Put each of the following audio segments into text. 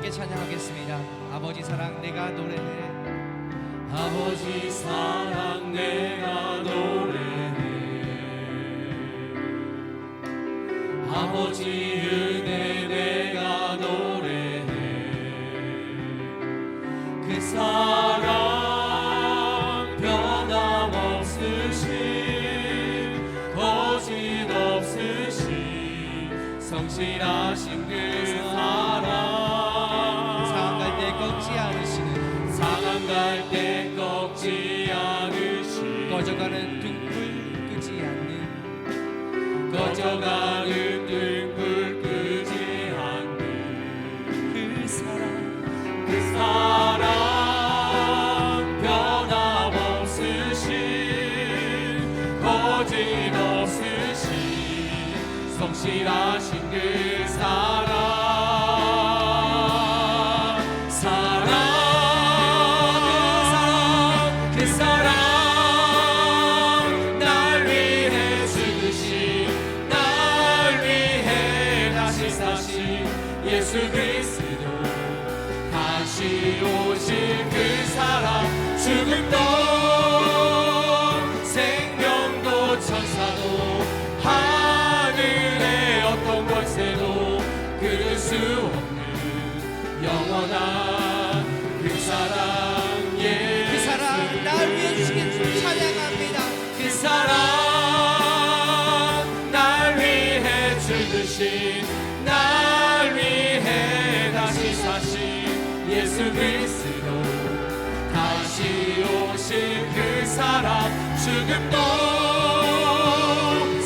함께 찬양하겠습니다. 아버지 사랑 내가 노래해. 아버지 사랑 내가 노래해. 아버지 은혜 내가 노래해. 그 사랑 변함없으신 거짓 없으신 성실하신 그 사랑 상한 갈 때 꺾지 않으시는 상한 갈 때 꺾지 않으신 꺼져가는 등불 끄지 않는 꺼져가는 등불 끄지 않는 그 사랑 그 사랑 변함없으신 거짓 없으신 성실하신 그 사랑 예수 그리스도 다시 오실 그 사랑 죽음도 생명도 천사도 하늘의 어떤 권세도 끊을 수 없는 영원한 그 사랑 예수 그 사랑 날 위해 주신 주 찬양합니다. 그 사랑 날 위해 죽으신 날 위해 다시 사신 예수 그리스도 다시 오실 그 사랑 죽음도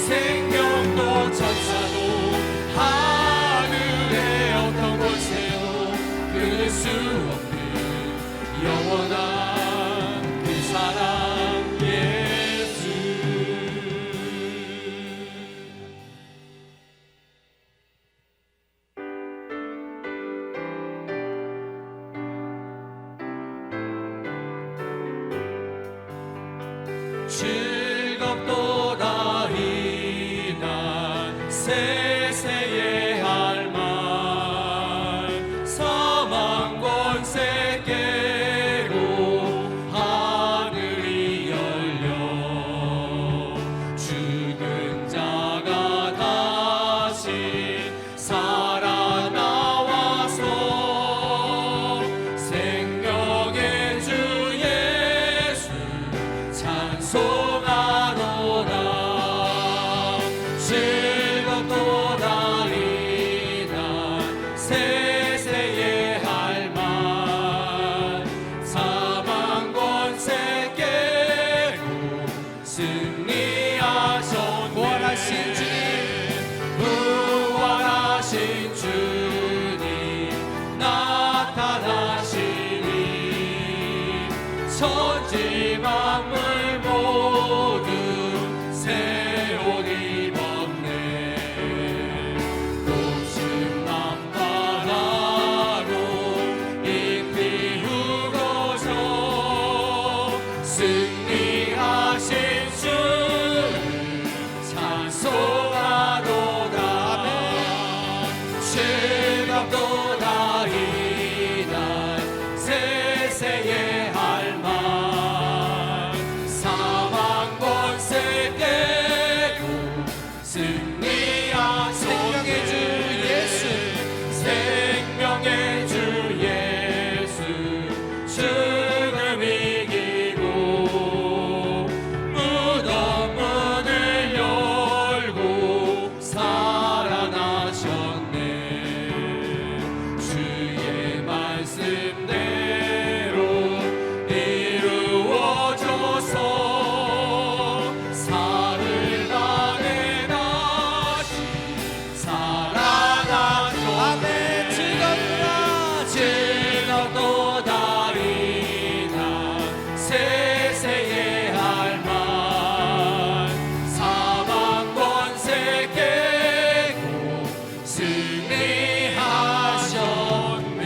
생명도 천사도 하늘의 어떤 권세도 끊을 수 없는 영원한 그 사랑 예수. 즐겁도다 이날 세세의 할 말 사망 권세 깨고 하늘이 열려 죽은 자가 다시 살아나와서 생명의 주 예수 찬송하노라. 즐겁도다 이날 세세의 할 말 사망 권세 깨고 승리하셨네. 부활하신 주님 부활하신 주님 나타나시니 천지 만물 모두 새 옷 입었네. 높은 남바다로 잎이 우거져 승리하신 주를 찬송하도다. 즐겁도다 이날 세세의 할 말 사망 권세 깨고 승리하신 생명의 주 예수 생명의 주 예수 죽음 이기고 무덤 문을 열고 살아나셨네. 주의 말씀대로 이루어져서 사흘 만에 다시 살아나셨네. 아멘. 즐겁다 즐겁도다 이날 세세의 할 말 사망 권세 깨고 승리하셨네.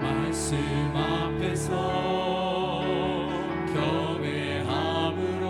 말씀 앞에서 경외함으로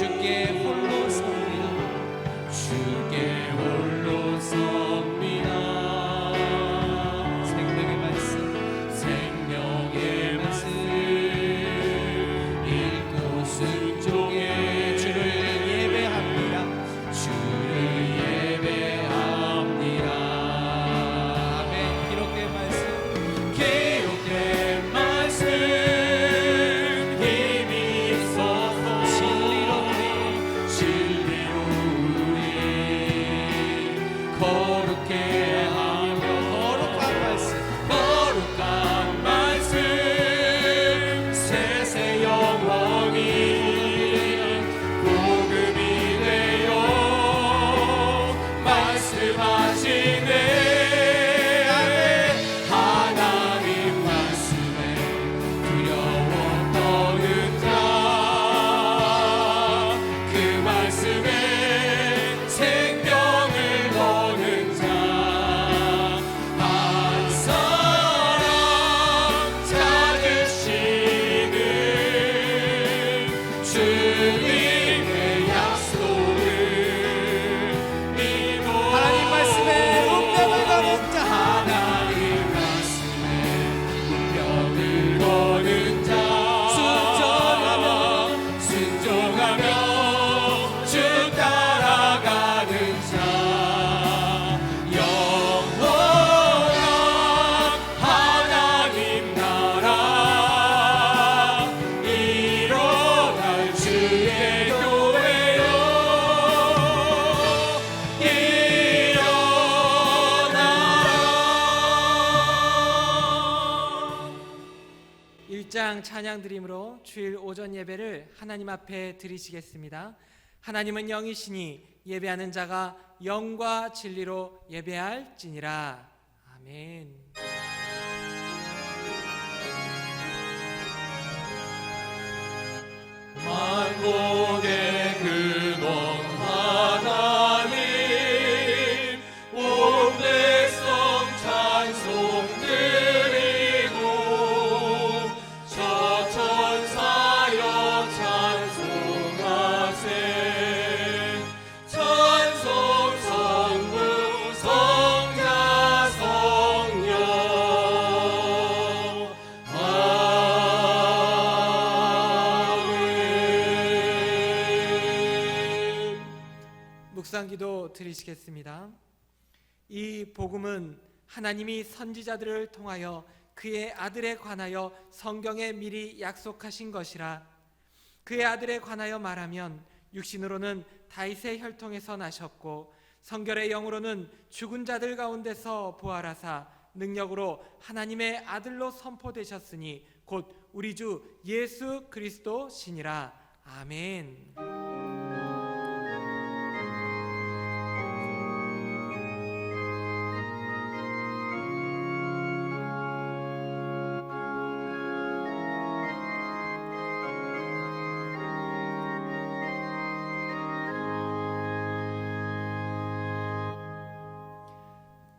주께 홀로 섭니다. 주께 홀로 섭니다. 생명의 말씀 생명의 말씀 읽고 순종해 주를 예배합니다. 주를 예배합니다. 아멘. 기록된 말씀 기록된 말씀 힘이 있어서 진리로 우리 거룩해 하며 거룩한 말씀 거룩한 말씀 세세 영원히 복음이 되어 말씀하시네. 하나님 말씀에 두려워 떠는 자 그 말씀에 생명을 거는 자 한 사람 찾으시는 주님의 약속을 믿어 하나님 말씀에 운명을 거는 자 하나님 말씀에 운명을 거는 자 순종하며 주 따라가는 자 영원한 하나님 나라 일어날 주의 교회요 일어나. 1장 찬양 드림으로 주일 오전 예배를 하나님 앞에 드리시겠습니다. 하나님은 영이시니 예배하는 자가 영과 진리로 예배할지니라. 아멘. 만복의 근원 하나님 온 백성 찬송 드리고 저 천사여 찬송하세 찬송 성부 성자 성령 묵상기도 드리시겠습니다. 이 복음은 하나님이 선지자들을 통하여 그의 아들에 관하여 성경에 미리 약속하신 것이라. 그의 아들에 관하여 말하면 육신으로는 다윗의 혈통에서 나셨고 성결의 영으로는 죽은 자들 가운데서 부활하사 능력으로 하나님의 아들로 선포되셨으니 곧 우리 주 예수 그리스도시니라. 아멘.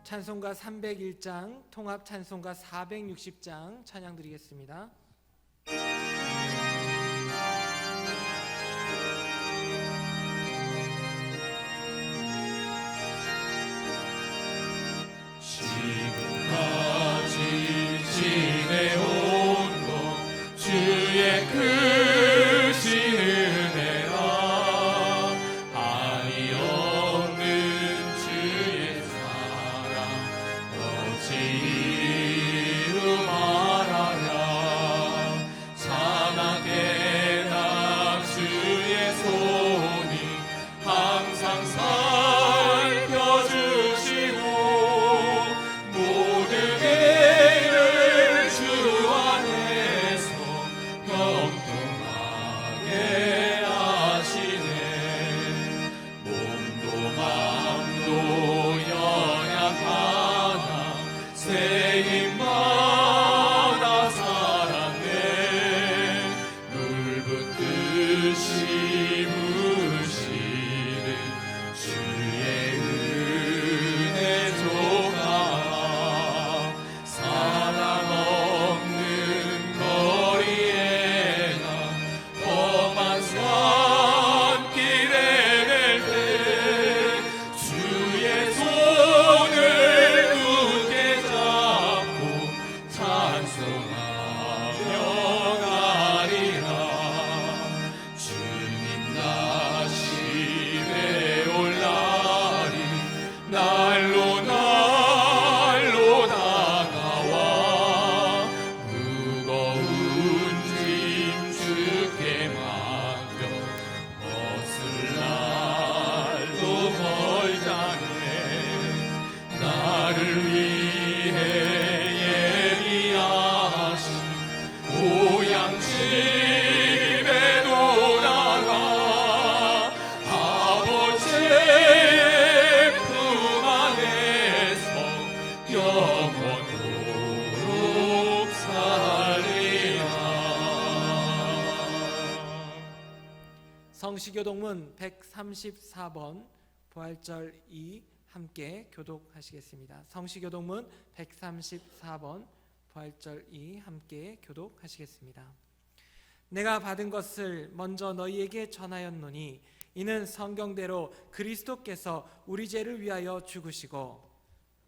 찬송가 301장, 통합 찬송가 460장 찬양 드리겠습니다. 지금까지 지내온 것 주의 크신 은혜라 한이 없는 주의 사랑 어찌 이루 말하랴 성시교동문 134번 부활절 2 함께 교독하시겠습니다. 성시교동문 134번 부활절 2 함께 교독하시겠습니다. 내가 받은 것을 먼저 너희에게 전하였노니 이는 성경대로 그리스도께서 우리 죄를 위하여 죽으시고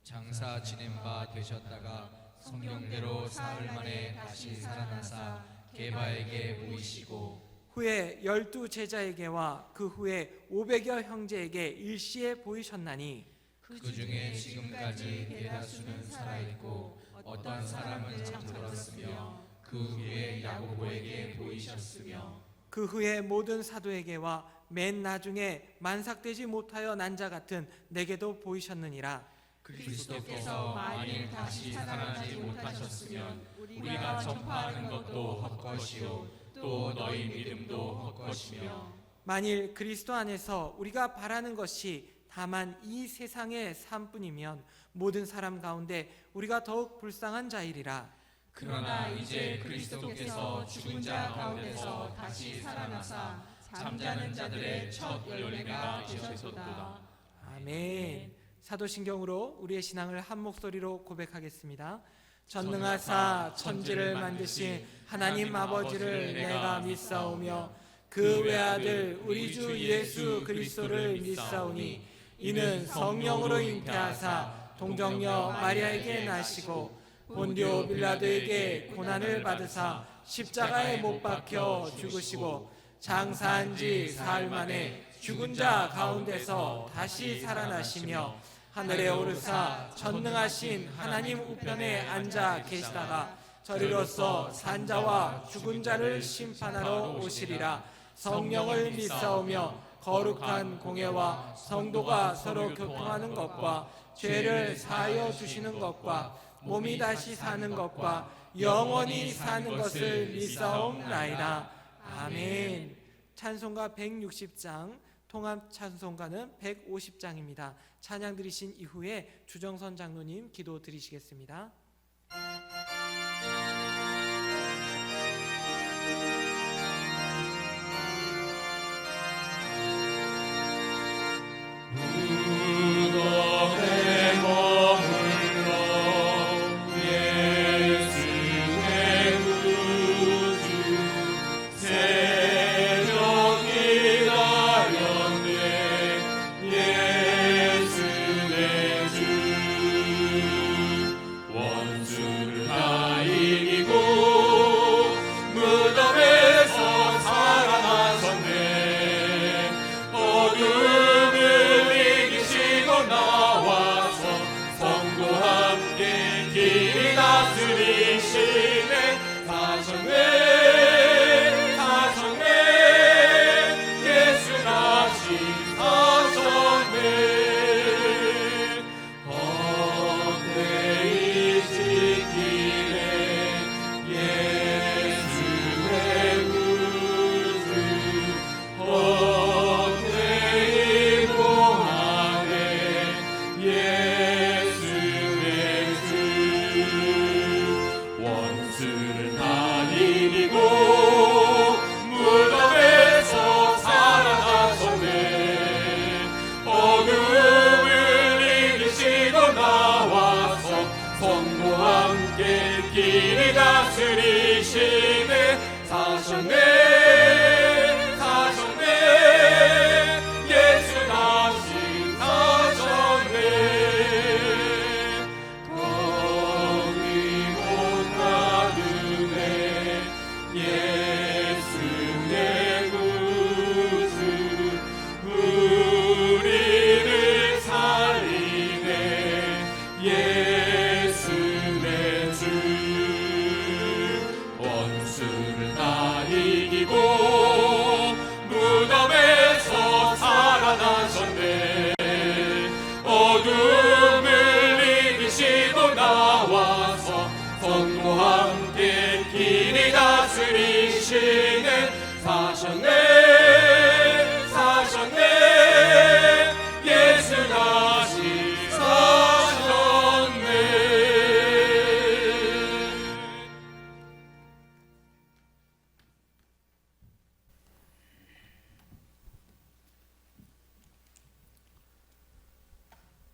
장사 지낸 바 되셨다가 성경대로 사흘 만에 다시 살아나사 게바에게 보이시고 후에 12 제자에게와 그 후에 500여 형제에게 일시에 보이셨나니 그 중에 지금까지 대다수는 살아있고 어떤 사람은 잠들었으며 그 후에 야고보에게 보이셨으며 그 후에 모든 사도에게와 맨 나중에 만삭되지 못하여 난 자 같은 내게도 보이셨느니라. 그리스도께서 만일 다시 살아나지 못하셨으면 우리가 전파하는 것도 헛것이요 또 너희 믿음도 헛것이며 만일 그리스도 안에서 우리가 바라는 것이 다만 이 세상의 삶뿐이면 모든 사람 가운데 우리가 더욱 불쌍한 자이리라. 그러나 이제 그리스도께서 죽은 자 가운데서 다시 살아나사 잠자는 자들의 첫 열매가 되셨도다. 아멘. 사도신경으로 우리의 신앙을 한 목소리로 고백하겠습니다. 전능하사 천지를 만드신 하나님 아버지를 내가 믿사오며 그 외아들 우리 주 예수 그리스도를 믿사오니 이는 성령으로 잉태하사 동정녀 마리아에게 나시고 본디오 빌라도에게 고난을 받으사 십자가에 못 박혀 죽으시고 장사한 지 사흘 만에 죽은 자 가운데서 다시 살아나시며 하늘에 오르사 전능하신 하나님 우편에 앉아 계시다가 저리로서 산자와 죽은 자를 심판하러 오시리라. 성령을 믿사오며 거룩한 공예와 성도가 서로 교통하는 것과 죄를 사하여 주시는 것과 몸이 다시 사는 것과 영원히 사는 것을 믿사옵나이다. 아멘. 찬송가 160장, 통합 찬송가는 150장입니다. 찬양 드리신 이후에 주정선 장로님 기도 드리시겠습니다. 원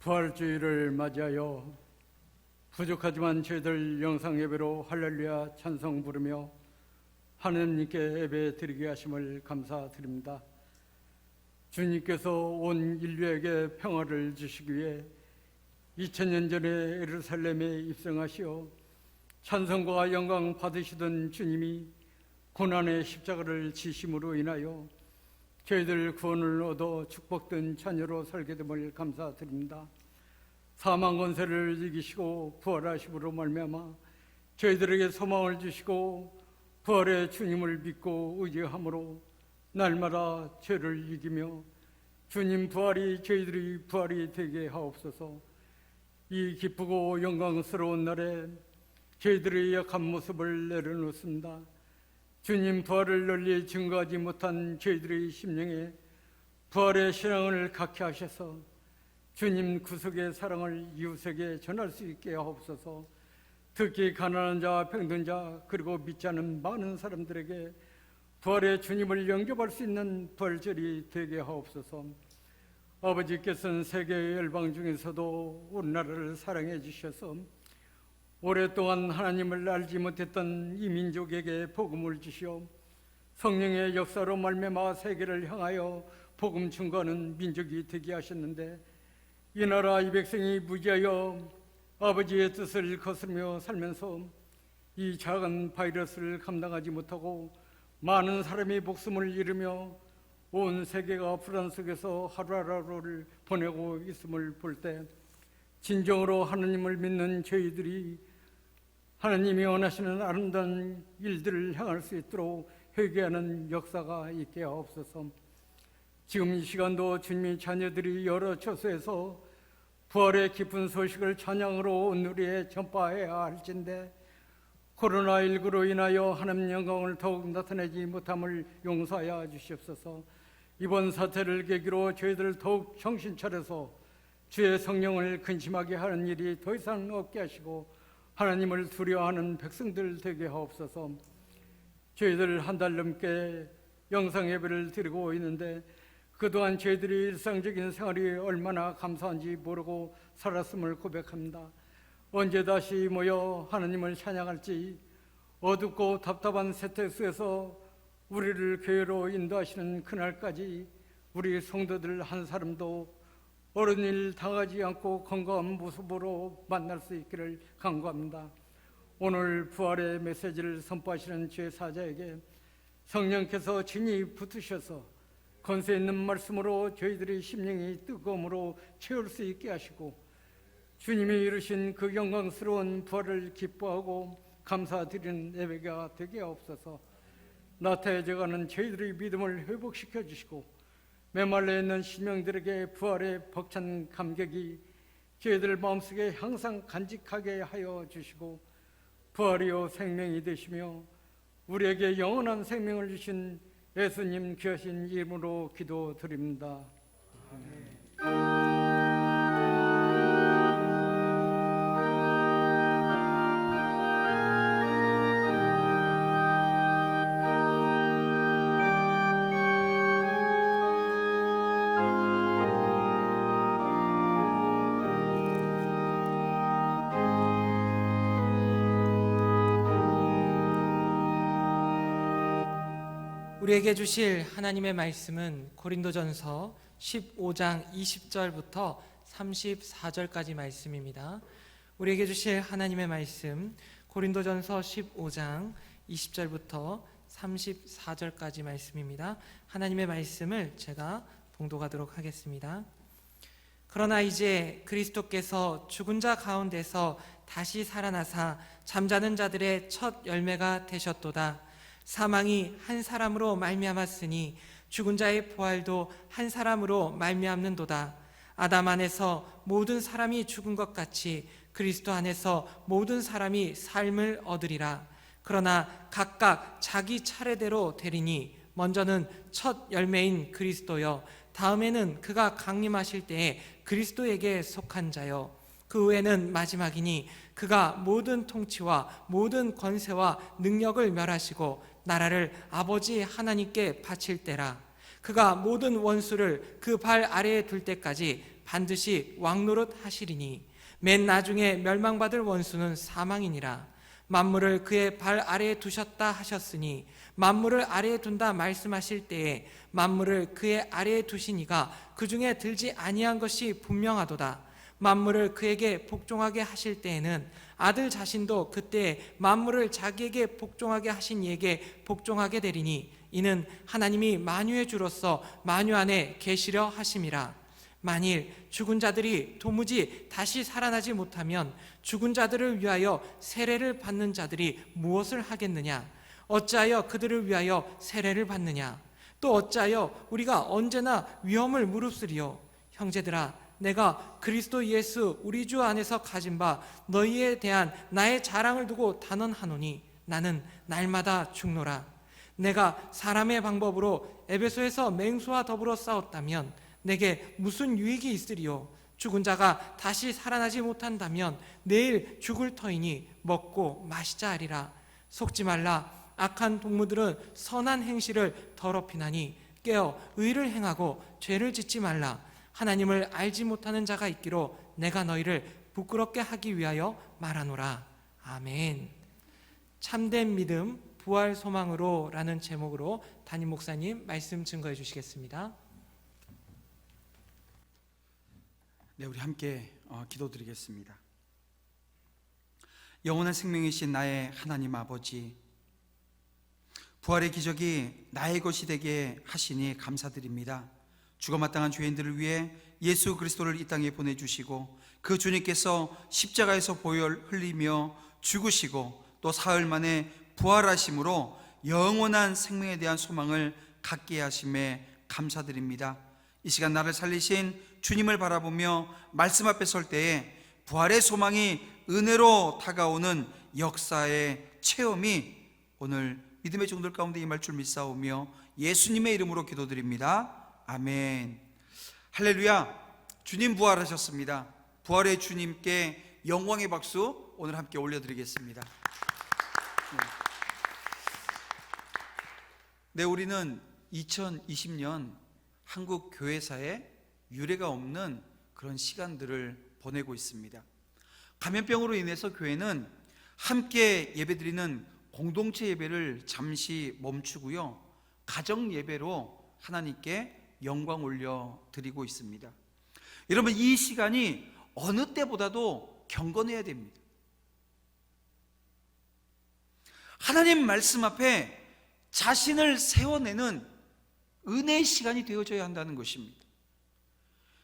부활주의를 맞이하여 부족하지만 저희들 영상예배로 할렐루야 찬송 부르며 하느님께 예배 드리게 하심을 감사드립니다. 주님께서 온 인류에게 평화를 주시기 위해 2000년 전에 예루살렘에 입성하시어 찬송과 영광 받으시던 주님이 고난의 십자가를 지심으로 인하여 저희들 구원을 얻어 축복된 자녀로 살게 됨을 감사드립니다. 사망 권세를 이기시고 부활하심으로 말미암아 저희들에게 소망을 주시고 부활의 주님을 믿고 의지함으로 날마다 죄를 이기며 주님 부활이 저희들이 부활이 되게 하옵소서. 이 기쁘고 영광스러운 날에 저희들의 약한 모습을 내려놓습니다. 주님 부활을 널리 증거하지 못한 저희들의 심령에 부활의 신앙을 갖게 하셔서 주님 구속의 사랑을 이웃에게 전할 수 있게 하옵소서. 특히 가난한 자, 병든 자, 그리고 믿지 않는 많은 사람들에게 부활의 주님을 영접할 수 있는 부활절이 되게 하옵소서. 아버지께서는 세계 열방 중에서도 우리나라를 사랑해 주셔서 오랫동안 하나님을 알지 못했던 이 민족에게 복음을 주시어 성령의 역사로 말미암아 세계를 향하여 복음 증거하는 민족이 되게 하셨는데, 이 나라 이 백성이 무지하여 아버지의 뜻을 거스르며 살면서 이 작은 바이러스를 감당하지 못하고 많은 사람이 목숨을 잃으며 온 세계가 불안 속에서 하루하루를 보내고 있음을 볼 때 진정으로 하나님을 믿는 저희들이 하나님이 원하시는 아름다운 일들을 향할 수 있도록 회개하는 역사가 있게 하옵소서. 지금 이 시간도 주님의 자녀들이 여러 처소에서 부활의 기쁜 소식을 찬양으로 온 우리에 전파해야 할진데 코로나19로 인하여 하나님 영광을 더욱 나타내지 못함을 용서하여 주시옵소서. 이번 사태를 계기로 저희들 더욱 정신 차려서 주의 성령을 근심하게 하는 일이 더 이상 없게 하시고 하나님을 두려워하는 백성들 되게 하옵소서. 저희들 한 달 넘게 영상 예배를 드리고 있는데 그동안 저희들이 일상적인 생활이 얼마나 감사한지 모르고 살았음을 고백합니다. 언제 다시 모여 하나님을 찬양할지 어둡고 답답한 세태 속에서 우리를 교회로 인도하시는 그날까지 우리 성도들 한 사람도 어려운 일 당하지 않고 건강한 모습으로 만날 수 있기를 간구합니다. 오늘 부활의 메시지를 선포하시는 주의 사자에게 성령께서 진히 붙으셔서 권세 있는 말씀으로 저희들의 심령이 뜨거움으로 채울 수 있게 하시고 주님이 이루신 그 영광스러운 부활을 기뻐하고 감사드리는 예배가 되게 하옵소서. 나태해져가는 저희들의 믿음을 회복시켜 주시고 메말라 있는 심령들에게 부활의 벅찬 감격이 저희들 마음속에 항상 간직하게 하여 주시고 부활이요 생명이 되시며 우리에게 영원한 생명을 주신 예수님 귀하신 이름으로 기도드립니다. 우리에게 주실 하나님의 말씀은 고린도전서 15장 20절부터 34절까지 말씀입니다. 우리에게 주실 하나님의 말씀 고린도전서 15장 20절부터 34절까지 말씀입니다. 하나님의 말씀을 제가 봉독하도록 하겠습니다. 그러나 이제 그리스도께서 죽은 자 가운데서 다시 살아나사 잠자는 자들의 첫 열매가 되셨도다. 사망이 한 사람으로 말미암았으니 죽은 자의 부활도 한 사람으로 말미암는도다. 아담 안에서 모든 사람이 죽은 것 같이 그리스도 안에서 모든 사람이 삶을 얻으리라. 그러나 각각 자기 차례대로 되리니 먼저는 첫 열매인 그리스도여, 다음에는 그가 강림하실 때에 그리스도에게 속한 자여, 그 후에는 마지막이니 그가 모든 통치와 모든 권세와 능력을 멸하시고 나라를 아버지 하나님께 바칠 때라. 그가 모든 원수를 그 발 아래에 둘 때까지 반드시 왕노릇 하시리니 맨 나중에 멸망받을 원수는 사망이니라. 만물을 그의 발 아래에 두셨다 하셨으니 만물을 아래에 둔다 말씀하실 때에 만물을 그의 아래에 두시니가 그 중에 들지 아니한 것이 분명하도다. 만물을 그에게 복종하게 하실 때에는 아들 자신도 그때 만물을 자기에게 복종하게 하신 이에게 복종하게 되리니 이는 하나님이 만유의 주로서 만유 안에 계시려 하심이라. 만일 죽은 자들이 도무지 다시 살아나지 못하면 죽은 자들을 위하여 세례를 받는 자들이 무엇을 하겠느냐? 어찌하여 그들을 위하여 세례를 받느냐? 또 어찌하여 우리가 언제나 위험을 무릅쓰리요? 형제들아, 내가 그리스도 예수 우리 주 안에서 가진 바 너희에 대한 나의 자랑을 두고 단언하노니 나는 날마다 죽노라. 내가 사람의 방법으로 에베소에서 맹수와 더불어 싸웠다면 내게 무슨 유익이 있으리요? 죽은 자가 다시 살아나지 못한다면 내일 죽을 터이니 먹고 마시자 하리라. 속지 말라. 악한 동무들은 선한 행실을 더럽히나니 깨어 의를 행하고 죄를 짓지 말라. 하나님을 알지 못하는 자가 있기로 내가 너희를 부끄럽게 하기 위하여 말하노라. 아멘. 참된 믿음 부활 소망으로 라는 제목으로 담임 목사님 말씀 증거해 주시겠습니다. 네, 우리 함께 기도드리겠습니다. 영원한 생명이신 나의 하나님 아버지, 부활의 기적이 나의 것이 되게 하시니 감사드립니다. 죽어마땅한 죄인들을 위해 예수 그리스도를 이 땅에 보내주시고 그 주님께서 십자가에서 보혈 흘리며 죽으시고 또 사흘 만에 부활하심으로 영원한 생명에 대한 소망을 갖게 하심에 감사드립니다. 이 시간 나를 살리신 주님을 바라보며 말씀 앞에 설 때에 부활의 소망이 은혜로 다가오는 역사의 체험이 오늘 믿음의 종들 가운데 임할 줄 믿사오며 예수님의 이름으로 기도드립니다. 아멘. 할렐루야. 주님 부활하셨습니다. 부활의 주님께 영광의 박수 오늘 함께 올려드리겠습니다. 네, 우리는 2020년 한국 교회사에 유례가 없는 그런 시간들을 보내고 있습니다. 감염병으로 인해서 교회는 함께 예배드리는 공동체 예배를 잠시 멈추고요, 가정 예배로 하나님께 영광 올려 드리고 있습니다. 여러분, 이 시간이 어느 때보다도 경건해야 됩니다. 하나님 말씀 앞에 자신을 세워내는 은혜의 시간이 되어져야 한다는 것입니다.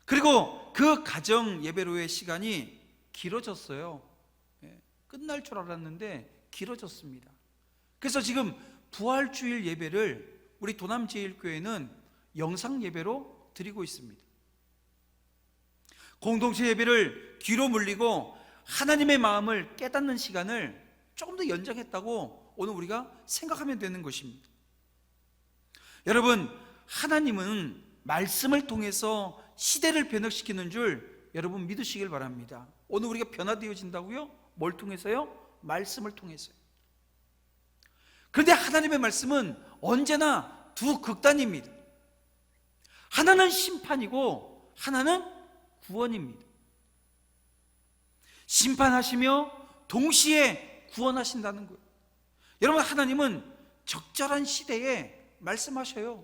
그리고 그 가정 예배로의 시간이 길어졌어요. 끝날 줄 알았는데 길어졌습니다. 그래서 지금 부활주일 예배를 우리 도남제일교회는 영상 예배로 드리고 있습니다. 공동체 예배를 뒤로 물리고 하나님의 마음을 깨닫는 시간을 조금 더 연장했다고 오늘 우리가 생각하면 되는 것입니다. 여러분, 하나님은 말씀을 통해서 시대를 변혁시키는 줄 여러분 믿으시길 바랍니다. 오늘 우리가 변화되어진다고요? 뭘 통해서요? 말씀을 통해서요. 그런데 하나님의 말씀은 언제나 두 극단입니다. 하나는 심판이고 하나는 구원입니다. 심판하시며 동시에 구원하신다는 거예요. 여러분, 하나님은 적절한 시대에 말씀하셔요.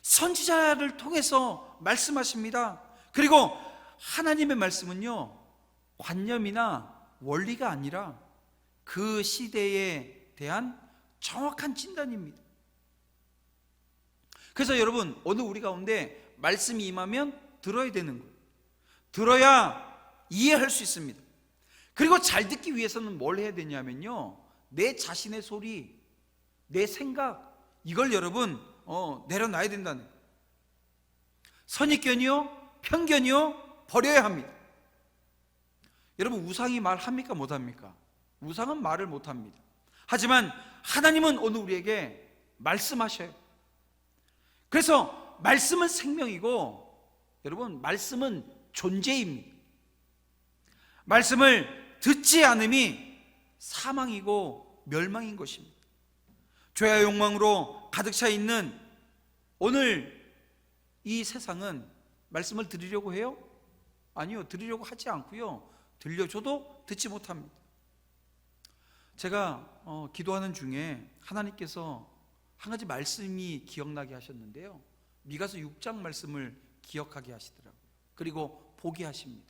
선지자를 통해서 말씀하십니다. 그리고 하나님의 말씀은요, 관념이나 원리가 아니라 그 시대에 대한 정확한 진단입니다. 그래서 여러분, 오늘 우리 가운데 말씀이 임하면 들어야 되는 거예요. 들어야 이해할 수 있습니다. 그리고 잘 듣기 위해서는 뭘 해야 되냐면요, 내 자신의 소리, 내 생각, 이걸 여러분 내려놔야 된다는 거예요. 선입견이요, 편견이요, 버려야 합니다. 여러분, 우상이 말합니까 못합니까? 우상은 말을 못합니다. 하지만 하나님은 오늘 우리에게 말씀하셔요. 그래서 말씀은 생명이고 여러분, 말씀은 존재입니다. 말씀을 듣지 않음이 사망이고 멸망인 것입니다. 죄와 욕망으로 가득 차 있는 오늘 이 세상은 말씀을 드리려고 해요? 아니요, 드리려고 하지 않고요, 들려줘도 듣지 못합니다. 제가 기도하는 중에 하나님께서 한 가지 말씀이 기억나게 하셨는데요, 미가서 6장 말씀을 기억하게 하시더라고요. 그리고 보게 하십니다.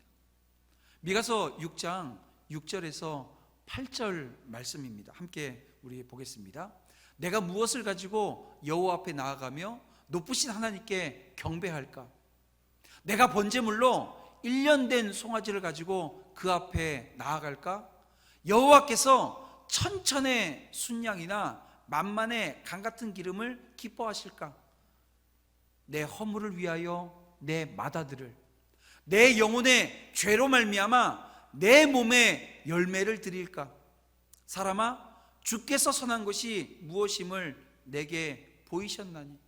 미가서 6장 6절에서 8절 말씀입니다. 함께 우리 보겠습니다. 내가 무엇을 가지고 여호와 앞에 나아가며 높으신 하나님께 경배할까? 내가 번제물로 1년 된 송아지를 가지고 그 앞에 나아갈까? 여호와께서 천천의 순양이나 만만의 강 같은 기름을 기뻐하실까? 내 허물을 위하여 내 맏아들을, 내 영혼의 죄로 말미암아 내 몸에 열매를 드릴까? 사람아, 주께서 선한 것이 무엇임을 내게 보이셨나니?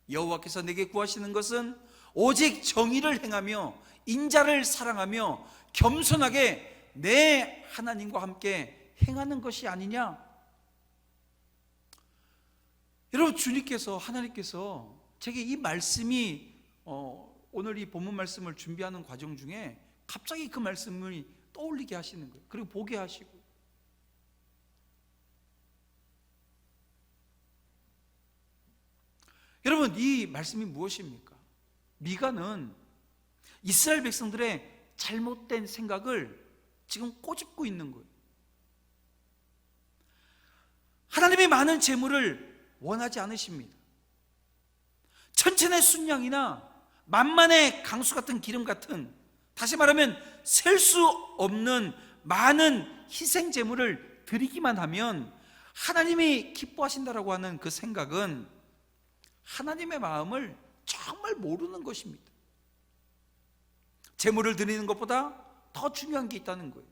여호와께서 내게 구하시는 것은 오직 정의를 행하며 인자를 사랑하며 겸손하게 내 하나님과 함께 행하는 것이 아니냐? 여러분, 주님께서, 하나님께서 제게 이 말씀이 오늘 이 본문 말씀을 준비하는 과정 중에 갑자기 그 말씀을 떠올리게 하시는 거예요. 그리고 보게 하시고. 여러분, 이 말씀이 무엇입니까? 미가는 이스라엘 백성들의 잘못된 생각을 지금 꼬집고 있는 거예요. 하나님의 많은 재물을 원하지 않으십니다. 천천의 순양이나 만만의 강수 같은 기름 같은, 다시 말하면 셀 수 없는 많은 희생 제물을 드리기만 하면 하나님이 기뻐하신다라고 하는 그 생각은 하나님의 마음을 정말 모르는 것입니다. 제물을 드리는 것보다 더 중요한 게 있다는 거예요.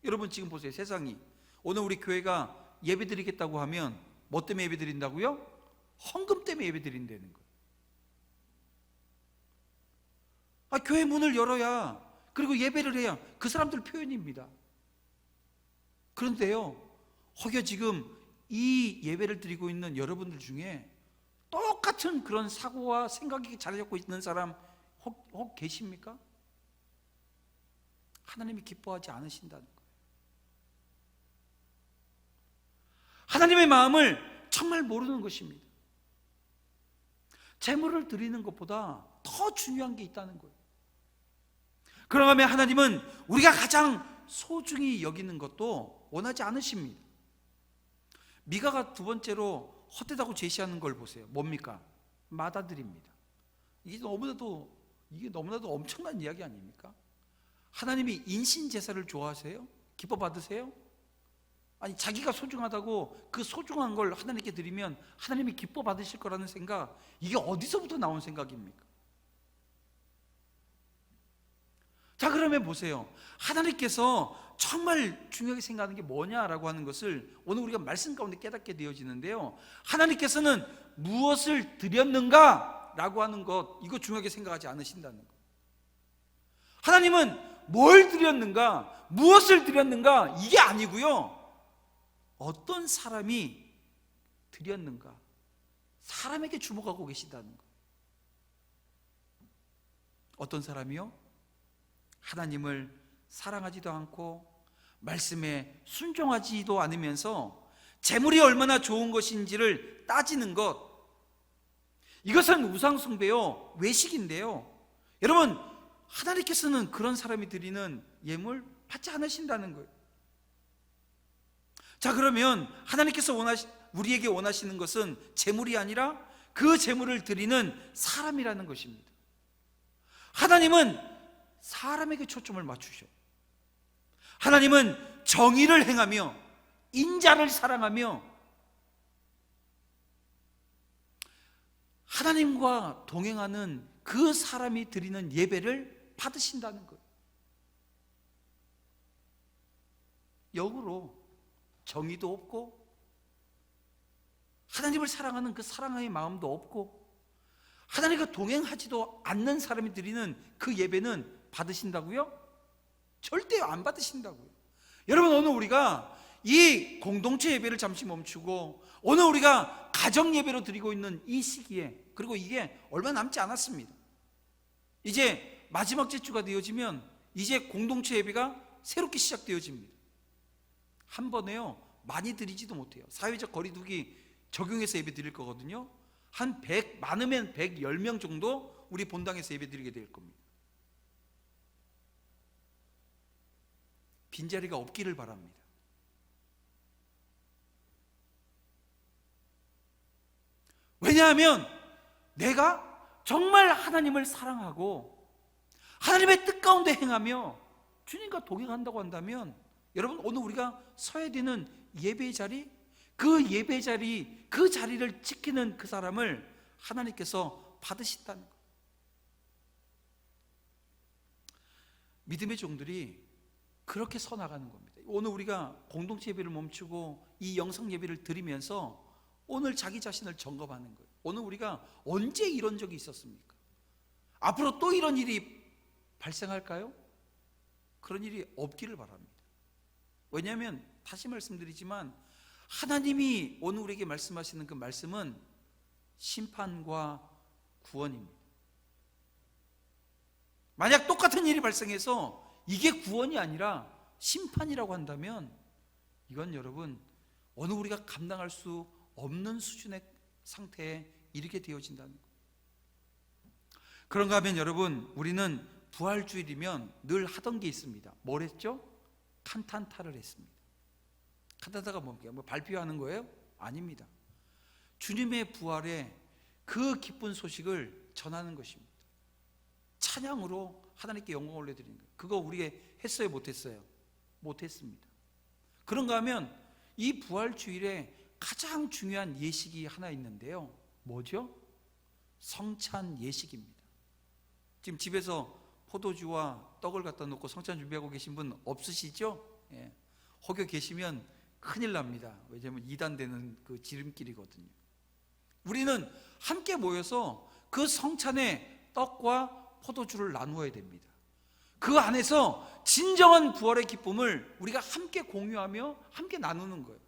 여러분, 지금 보세요. 세상이 오늘 우리 교회가 예배 드리겠다고 하면 뭐 때문에 예배 드린다고요? 헌금 때문에 예배 드린다는 거예요. 교회 문을 열어야, 그리고 예배를 해야 그 사람들 표현입니다. 그런데요, 혹여 지금 이 예배를 드리고 있는 여러분들 중에 똑같은 그런 사고와 생각이 자리 잡고 있는 사람 혹 계십니까? 하나님이 기뻐하지 않으신다는 거예요. 하나님의 마음을 정말 모르는 것입니다. 제물을 드리는 것보다 더 중요한 게 있다는 거예요. 그러면 하나님은 우리가 가장 소중히 여기는 것도 원하지 않으십니다. 미가가 두 번째로 헛되다고 제시하는 걸 보세요. 뭡니까? 맏아들입니다. 이게 너무나도 엄청난 이야기 아닙니까? 하나님이 인신 제사를 좋아하세요? 기뻐 받으세요? 아니, 자기가 소중하다고 그 소중한 걸 하나님께 드리면 하나님이 기뻐 받으실 거라는 생각, 이게 어디서부터 나온 생각입니까? 자, 그러면 보세요. 하나님께서 정말 중요하게 생각하는 게 뭐냐라고 하는 것을 오늘 우리가 말씀 가운데 깨닫게 되어지는데요, 하나님께서는 무엇을 드렸는가 라고 하는 것, 이거 중요하게 생각하지 않으신다는 것. 하나님은 뭘 드렸는가, 무엇을 드렸는가, 이게 아니고요, 어떤 사람이 드렸는가, 사람에게 주목하고 계신다는 것. 어떤 사람이요? 하나님을 사랑하지도 않고 말씀에 순종하지도 않으면서 재물이 얼마나 좋은 것인지를 따지는 것, 이것은 우상숭배요, 외식인데요, 여러분, 하나님께서는 그런 사람이 드리는 예물 받지 않으신다는 거예요. 자, 그러면 하나님께서 우리에게 원하시는 것은 재물이 아니라 그 재물을 드리는 사람이라는 것입니다. 하나님은 사람에게 초점을 맞추셔. 하나님은 정의를 행하며 인자를 사랑하며 하나님과 동행하는 그 사람이 드리는 예배를 받으신다는 거예요. 역으로 정의도 없고 하나님을 사랑하는 그 사랑의 마음도 없고 하나님과 동행하지도 않는 사람이 드리는 그 예배는 받으신다고요? 절대 안 받으신다고요. 여러분, 오늘 우리가 이 공동체 예배를 잠시 멈추고 오늘 우리가 가정 예배로 드리고 있는 이 시기에, 그리고 이게 얼마 남지 않았습니다. 이제 마지막 제주가 되어지면 이제 공동체 예배가 새롭게 시작되어집니다. 한 번에요 많이 드리지도 못해요. 사회적 거리두기 적용해서 예배 드릴 거거든요. 한 100, 많으면 110명 정도 우리 본당에서 예배 드리게 될 겁니다. 빈자리가 없기를 바랍니다. 왜냐하면 내가 정말 하나님을 사랑하고 하나님의 뜻 가운데 행하며 주님과 동행한다고 한다면, 여러분 오늘 우리가 서야 되는 예배의 자리, 그 예배 자리, 그 자리를 지키는 그 사람을 하나님께서 받으신다는 것. 믿음의 종들이 그렇게 서 나가는 겁니다. 오늘 우리가 공동체 예배를 멈추고 이 영상 예배를 드리면서 오늘 자기 자신을 점검하는 거예요. 오늘 우리가 언제 이런 적이 있었습니까? 앞으로 또 이런 일이 발생할까요? 그런 일이 없기를 바랍니다. 왜냐하면 다시 말씀드리지만 하나님이 오늘 우리에게 말씀하시는 그 말씀은 심판과 구원입니다. 만약 똑같은 일이 발생해서 이게 구원이 아니라 심판이라고 한다면 이건 여러분 오늘 우리가 감당할 수 없는 수준의 상태에 이르게 되어진다는 거예요. 그런가 하면 여러분, 우리는 부활주일이면 늘 하던 게 있습니다. 뭘 했죠? 칸탄타를 했습니다. 칸탄타가 뭡니까? 뭐 발표하는 거예요? 아닙니다. 주님의 부활의 그 기쁜 소식을 전하는 것입니다. 찬양으로 하나님께 영광을 올려드리는 거예요. 그거 우리가 했어요? 못했어요? 못했습니다. 그런가 하면 이 부활주일에 가장 중요한 예식이 하나 있는데요. 뭐죠? 성찬 예식입니다. 지금 집에서 포도주와 떡을 갖다 놓고 성찬 준비하고 계신 분 없으시죠? 예. 혹여 계시면 큰일 납니다. 왜냐하면 이단되는 그 지름길이거든요. 우리는 함께 모여서 그 성찬의 떡과 포도주를 나누어야 됩니다. 그 안에서 진정한 부활의 기쁨을 우리가 함께 공유하며 함께 나누는 거예요.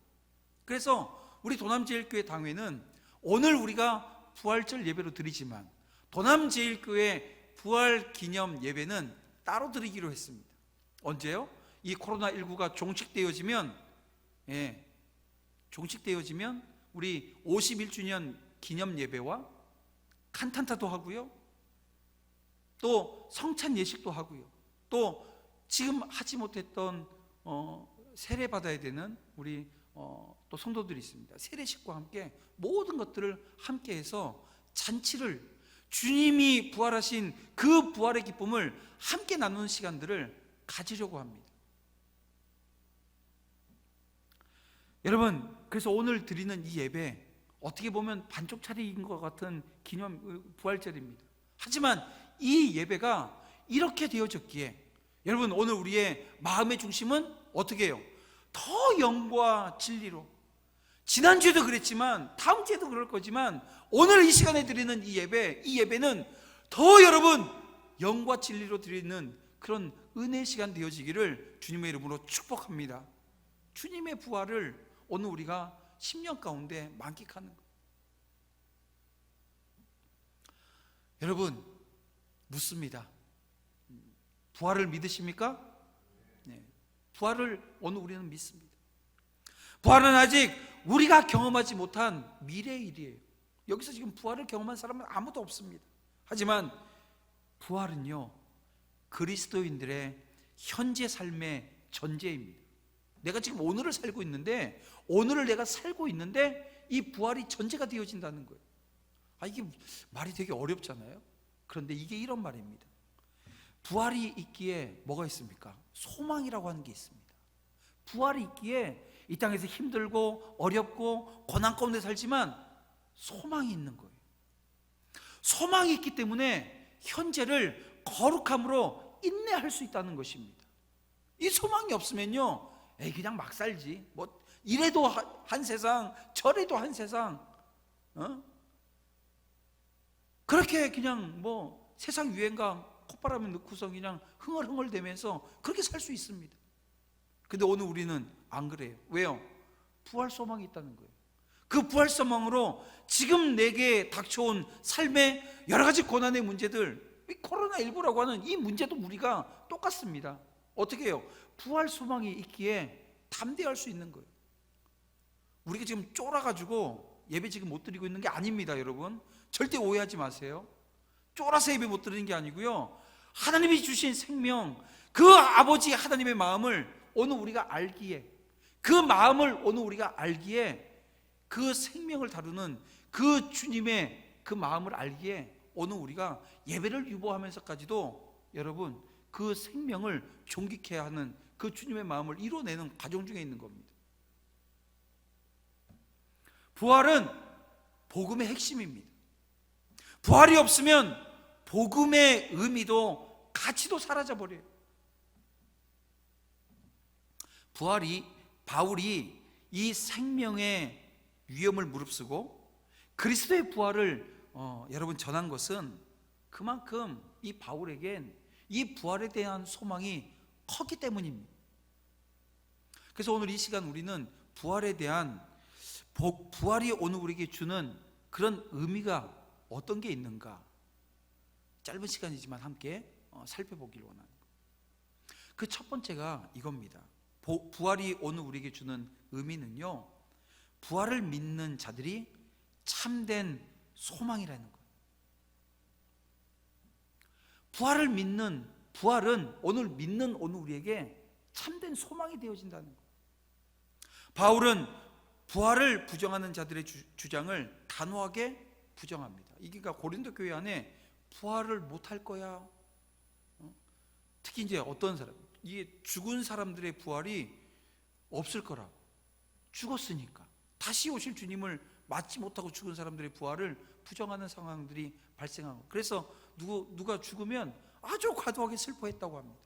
그래서 우리 도남제일교회 당회는 오늘 우리가 부활절 예배로 드리지만 도남제일교회 부활 기념 예배는 따로 드리기로 했습니다. 언제요? 이 코로나19가 종식되어지면 우리 51주년 기념 예배와 칸탄타도 하고요, 또 성찬 예식도 하고요, 또 지금 하지 못했던 세례 받아야 되는 우리 또 성도들이 있습니다. 세례식과 함께 모든 것들을 함께해서 잔치를, 주님이 부활하신 그 부활의 기쁨을 함께 나누는 시간들을 가지려고 합니다. 여러분, 그래서 오늘 드리는 이 예배 어떻게 보면 반쪽 차리인 것 같은 기념 부활절입니다. 하지만 이 예배가 이렇게 되어졌기에 여러분, 오늘 우리의 마음의 중심은 어떻게 해요? 더 영과 진리로, 지난주에도 그랬지만 다음 주에도 그럴 거지만 오늘 이 시간에 드리는 이 예배는 더 여러분 영과 진리로 드리는 그런 은혜의 시간 되어지기를 주님의 이름으로 축복합니다. 주님의 부활을 오늘 우리가 10년 가운데 만끽하는 거예요. 여러분, 묻습니다. 부활을 믿으십니까? 네. 부활을 오늘 우리는 믿습니다. 부활은 아직 우리가 경험하지 못한 미래의 일이에요. 여기서 지금 부활을 경험한 사람은 아무도 없습니다. 하지만 부활은요, 그리스도인들의 현재 삶의 전제입니다. 내가 지금 오늘을 살고 있는데, 오늘을 내가 살고 있는데 이 부활이 전제가 되어진다는 거예요. 이게 말이 되게 어렵잖아요. 그런데 이게 이런 말입니다. 부활이 있기에 뭐가 있습니까? 소망이라고 하는 게 있습니다. 부활이 있기에 이 땅에서 힘들고 어렵고 고난 가운데 살지만 소망이 있는 거예요. 소망이 있기 때문에 현재를 거룩함으로 인내할 수 있다는 것입니다. 이 소망이 없으면요, 그냥 막 살지, 뭐 이래도 한 세상 저래도 한 세상, 그렇게 그냥 뭐 세상 유행가 콧바람에 넣고서 그냥 흥얼흥얼대면서 그렇게 살 수 있습니다. 근데 오늘 우리는 안 그래요. 왜요? 부활 소망이 있다는 거예요. 그 부활 소망으로 지금 내게 닥쳐온 삶의 여러 가지 고난의 문제들, 이 코로나19라고 하는 이 문제도 우리가 똑같습니다. 어떻게 해요? 부활 소망이 있기에 담대할 수 있는 거예요. 우리가 지금 쫄아가지고 예배 지금 못 드리고 있는 게 아닙니다, 여러분. 절대 오해하지 마세요. 쫄아서 예배 못 드리는 게 아니고요, 하나님이 주신 생명, 그 아버지 하나님의 마음을 오늘 우리가 알기에, 그 마음을 오늘 우리가 알기에, 그 생명을 다루는 그 주님의 그 마음을 알기에 오늘 우리가 예배를 유보하면서까지도 여러분 그 생명을 존귀케 하는 그 주님의 마음을 이뤄내는 과정 중에 있는 겁니다. 부활은 복음의 핵심입니다. 부활이 없으면 복음의 의미도 가치도 사라져버려요. 바울이 이 생명의 위험을 무릅쓰고 그리스도의 부활을 여러분 전한 것은 그만큼 이 바울에겐 이 부활에 대한 소망이 컸기 때문입니다. 그래서 오늘 이 시간 우리는 부활에 대한 부활이 오늘 우리에게 주는 그런 의미가 어떤 게 있는가, 짧은 시간이지만 함께 살펴보길 원합니다. 그 첫 번째가 이겁니다. 부활이 오늘 우리에게 주는 의미는요, 부활을 믿는 자들이 참된 소망이라는 거예요. 부활은 오늘 믿는 우리에게 참된 소망이 되어진다는 거예요. 바울은 부활을 부정하는 자들의 주장을 단호하게 부정합니다. 이게 고린도 교회 안에 부활을 못할 거야, 특히 이제 어떤 사람, 이게 죽은 사람들의 부활이 없을 거라고, 죽었으니까 다시 오실 주님을 맞지 못하고 죽은 사람들의 부활을 부정하는 상황들이 발생하고, 그래서 누가 죽으면 아주 과도하게 슬퍼했다고 합니다.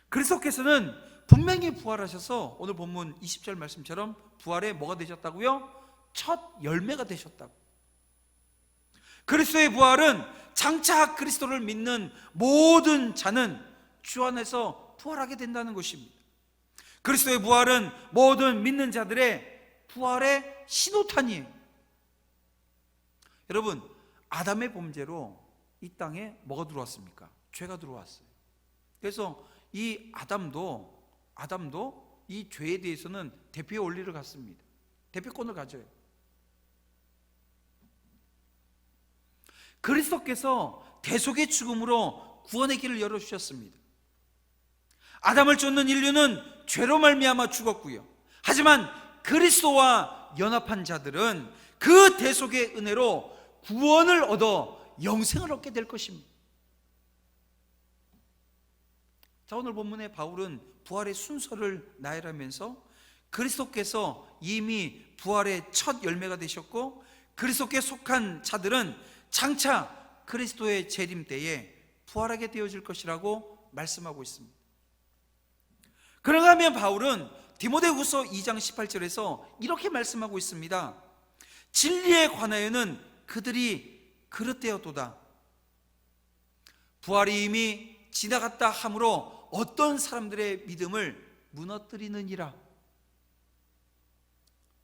그리스도께서는 분명히 부활하셔서 오늘 본문 20절 말씀처럼 부활에 뭐가 되셨다고요? 첫 열매가 되셨다고. 그리스도의 부활은 장차 그리스도를 믿는 모든 자는 주 안에서 부활하게 된다는 것입니다. 그리스도의 부활은 모든 믿는 자들의 부활의 신호탄이에요. 여러분, 아담의 범죄로 이 땅에 뭐가 들어왔습니까? 죄가 들어왔어요. 그래서 이 아담도 이 죄에 대해서는 대표의 원리를 갖습니다. 대표권을 가져요. 그리스도께서 대속의 죽음으로 구원의 길을 열어주셨습니다. 아담을 쫓는 인류는 죄로 말미암아 죽었고요, 하지만 그리스도와 연합한 자들은 그 대속의 은혜로 구원을 얻어 영생을 얻게 될 것입니다. 자, 오늘 본문의 바울은 부활의 순서를 나열하면서 그리스도께서 이미 부활의 첫 열매가 되셨고 그리스도께 속한 자들은 장차 그리스도의 재림 때에 부활하게 되어질 것이라고 말씀하고 있습니다. 그런가 하면 바울은 디모데후서 2장 18절에서 이렇게 말씀하고 있습니다. 진리에 관하여는 그들이 그릇되었도다. 부활이 이미 지나갔다 하므로 어떤 사람들의 믿음을 무너뜨리느니라.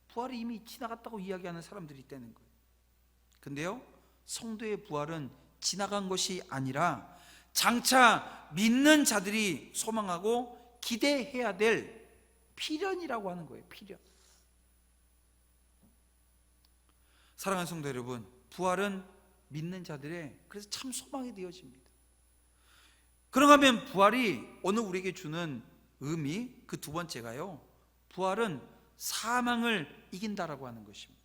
부활이 이미 지나갔다고 이야기하는 사람들이 있다는 거예요. 근데요, 성도의 부활은 지나간 것이 아니라 장차 믿는 자들이 소망하고 기대해야 될 필연이라고 하는 거예요. 필연. 사랑하는 성도 여러분, 부활은 믿는 자들의 그래서 참 소망이 되어집니다. 그런가 하면 부활이 오늘 우리에게 주는 의미, 그 두 번째가요, 부활은 사망을 이긴다라고 하는 것입니다.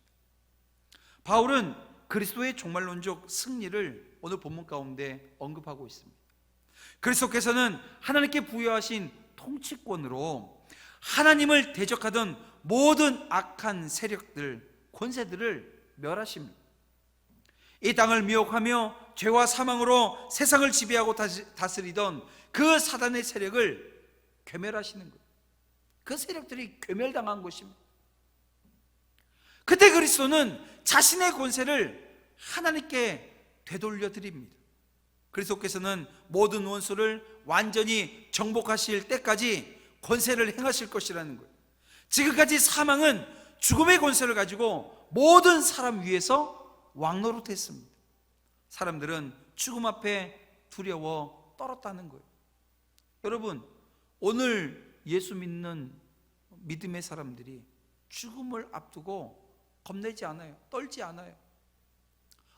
바울은 그리스도의 종말론적 승리를 오늘 본문 가운데 언급하고 있습니다. 그리스도께서는 하나님께 부여하신 통치권으로 하나님을 대적하던 모든 악한 세력들, 권세들을 멸하십니다. 이 땅을 미혹하며 죄와 사망으로 세상을 지배하고 다스리던 그 사단의 세력을 괴멸하시는 거예요. 그 세력들이 괴멸당한 것입니다. 그때 그리스도는 자신의 권세를 하나님께 되돌려 드립니다. 그리스도께서는 모든 원수를 완전히 정복하실 때까지 권세를 행하실 것이라는 거예요. 지금까지 사망은 죽음의 권세를 가지고 모든 사람 위에서 왕노릇했습니다. 사람들은 죽음 앞에 두려워 떨었다는 거예요. 여러분, 오늘 예수 믿는 믿음의 사람들이 죽음을 앞두고 겁내지 않아요. 떨지 않아요.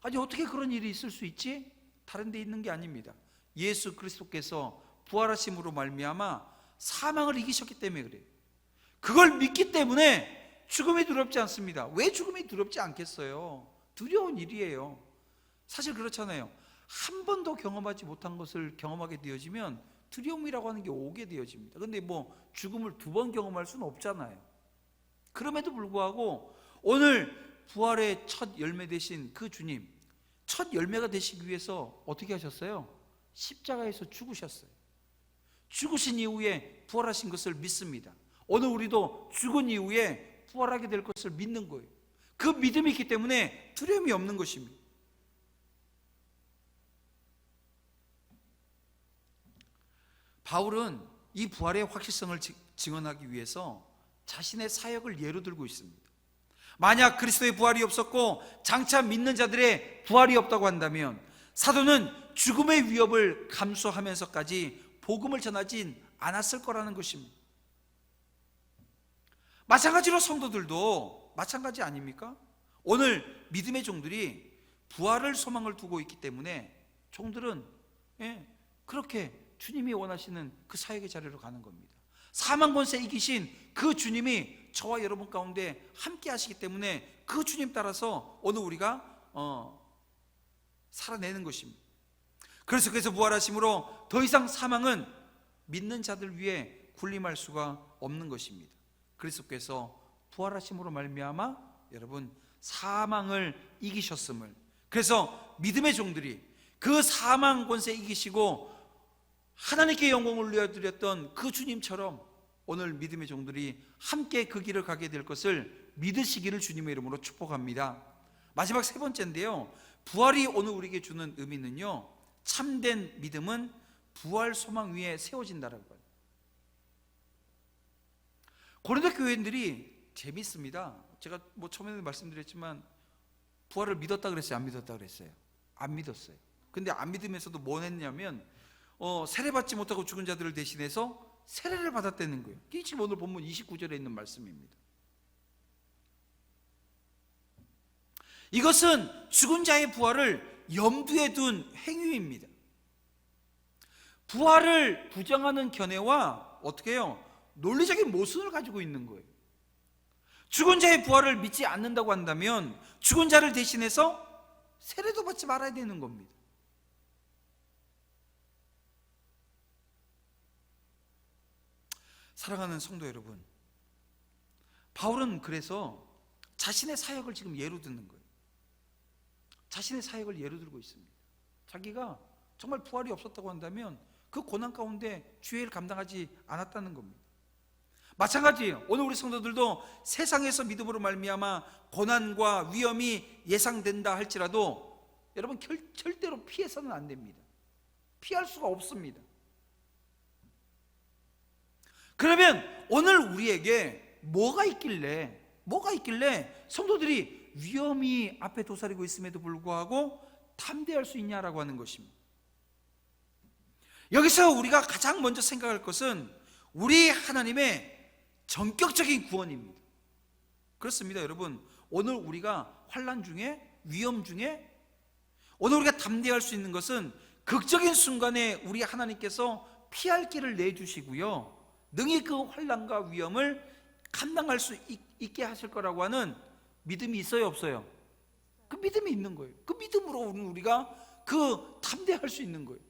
아니, 어떻게 그런 일이 있을 수 있지? 다른 데 있는 게 아닙니다. 예수 그리스도께서 부활하심으로 말미암아 사망을 이기셨기 때문에 그래요. 그걸 믿기 때문에 죽음이 두렵지 않습니다. 왜 죽음이 두렵지 않겠어요? 두려운 일이에요. 사실 그렇잖아요. 한 번도 경험하지 못한 것을 경험하게 되어지면 두려움이라고 하는 게 오게 되어집니다. 근데 뭐 죽음을 2번 경험할 수는 없잖아요. 그럼에도 불구하고 오늘 부활의 첫 열매 되신 그 주님, 첫 열매가 되시기 위해서 어떻게 하셨어요? 십자가에서 죽으셨어요. 죽으신 이후에 부활하신 것을 믿습니다. 오늘 우리도 죽은 이후에 부활하게 될 것을 믿는 거예요. 그 믿음이 있기 때문에 두려움이 없는 것입니다. 바울은 이 부활의 확실성을 증언하기 위해서 자신의 사역을 예로 들고 있습니다. 만약 그리스도의 부활이 없었고 장차 믿는 자들의 부활이 없다고 한다면 사도는 죽음의 위협을 감수하면서까지 복음을 전하진 않았을 거라는 것입니다. 마찬가지로 성도들도 마찬가지 아닙니까? 오늘 믿음의 종들이 부활을 소망을 두고 있기 때문에 종들은 그렇게 주님이 원하시는 그 사역의 자리로 가는 겁니다. 사망 권세 이기신 그 주님이 저와 여러분 가운데 함께 하시기 때문에 그 주님 따라서 오늘 우리가 살아내는 것입니다. 그래서 부활하심으로 더 이상 사망은 믿는 자들 위에 군림할 수가 없는 것입니다. 그리스도께서 부활하심으로 말미암아 여러분 사망을 이기셨음을, 그래서 믿음의 종들이 그 사망 권세 이기시고 하나님께 영광을 올려드렸던 그 주님처럼 오늘 믿음의 종들이 함께 그 길을 가게 될 것을 믿으시기를 주님의 이름으로 축복합니다. 마지막 3번째인데요, 부활이 오늘 우리에게 주는 의미는요, 참된 믿음은 부활 소망 위에 세워진다라고 해요. 고린도 교회인들이 재밌습니다. 제가 뭐 처음에도 말씀드렸지만 부활을 믿었다 그랬어요? 안 믿었다 그랬어요? 안 믿었어요. 근데 안 믿으면서도 뭐 했냐면 세례받지 못하고 죽은 자들을 대신해서 세례를 받았다는 거예요. 이게 지금 오늘 본문 29절에 있는 말씀입니다. 이것은 죽은 자의 부활을 염두에 둔 행위입니다. 부활을 부정하는 견해와 어떻게 해요? 논리적인 모순을 가지고 있는 거예요. 죽은 자의 부활을 믿지 않는다고 한다면 죽은 자를 대신해서 세례도 받지 말아야 되는 겁니다. 사랑하는 성도 여러분, 바울은 그래서 자신의 사역을 지금 예로 드는 거예요. 자신의 사역을 예로 들고 있습니다. 자기가 정말 부활이 없었다고 한다면 그 고난 가운데 주의 일을 감당하지 않았다는 겁니다. 마찬가지예요. 오늘 우리 성도들도 세상에서 믿음으로 말미암아 고난과 위험이 예상된다 할지라도 여러분 절대로 피해서는 안 됩니다. 피할 수가 없습니다. 그러면 오늘 우리에게 뭐가 있길래 성도들이 위험이 앞에 도사리고 있음에도 불구하고 담대할 수 있냐라고 하는 것입니다. 여기서 우리가 가장 먼저 생각할 것은 우리 하나님의 전격적인 구원입니다. 그렇습니다, 여러분. 오늘 우리가 환난 중에, 위험 중에 오늘 우리가 담대할 수 있는 것은 극적인 순간에 우리 하나님께서 피할 길을 내주시고요, 능히 그 환난과 위험을 감당할 수 있게 하실 거라고 하는 믿음이 있어요, 없어요? 그 믿음이 있는 거예요. 그 믿음으로 우리가 그 담대할 수 있는 거예요.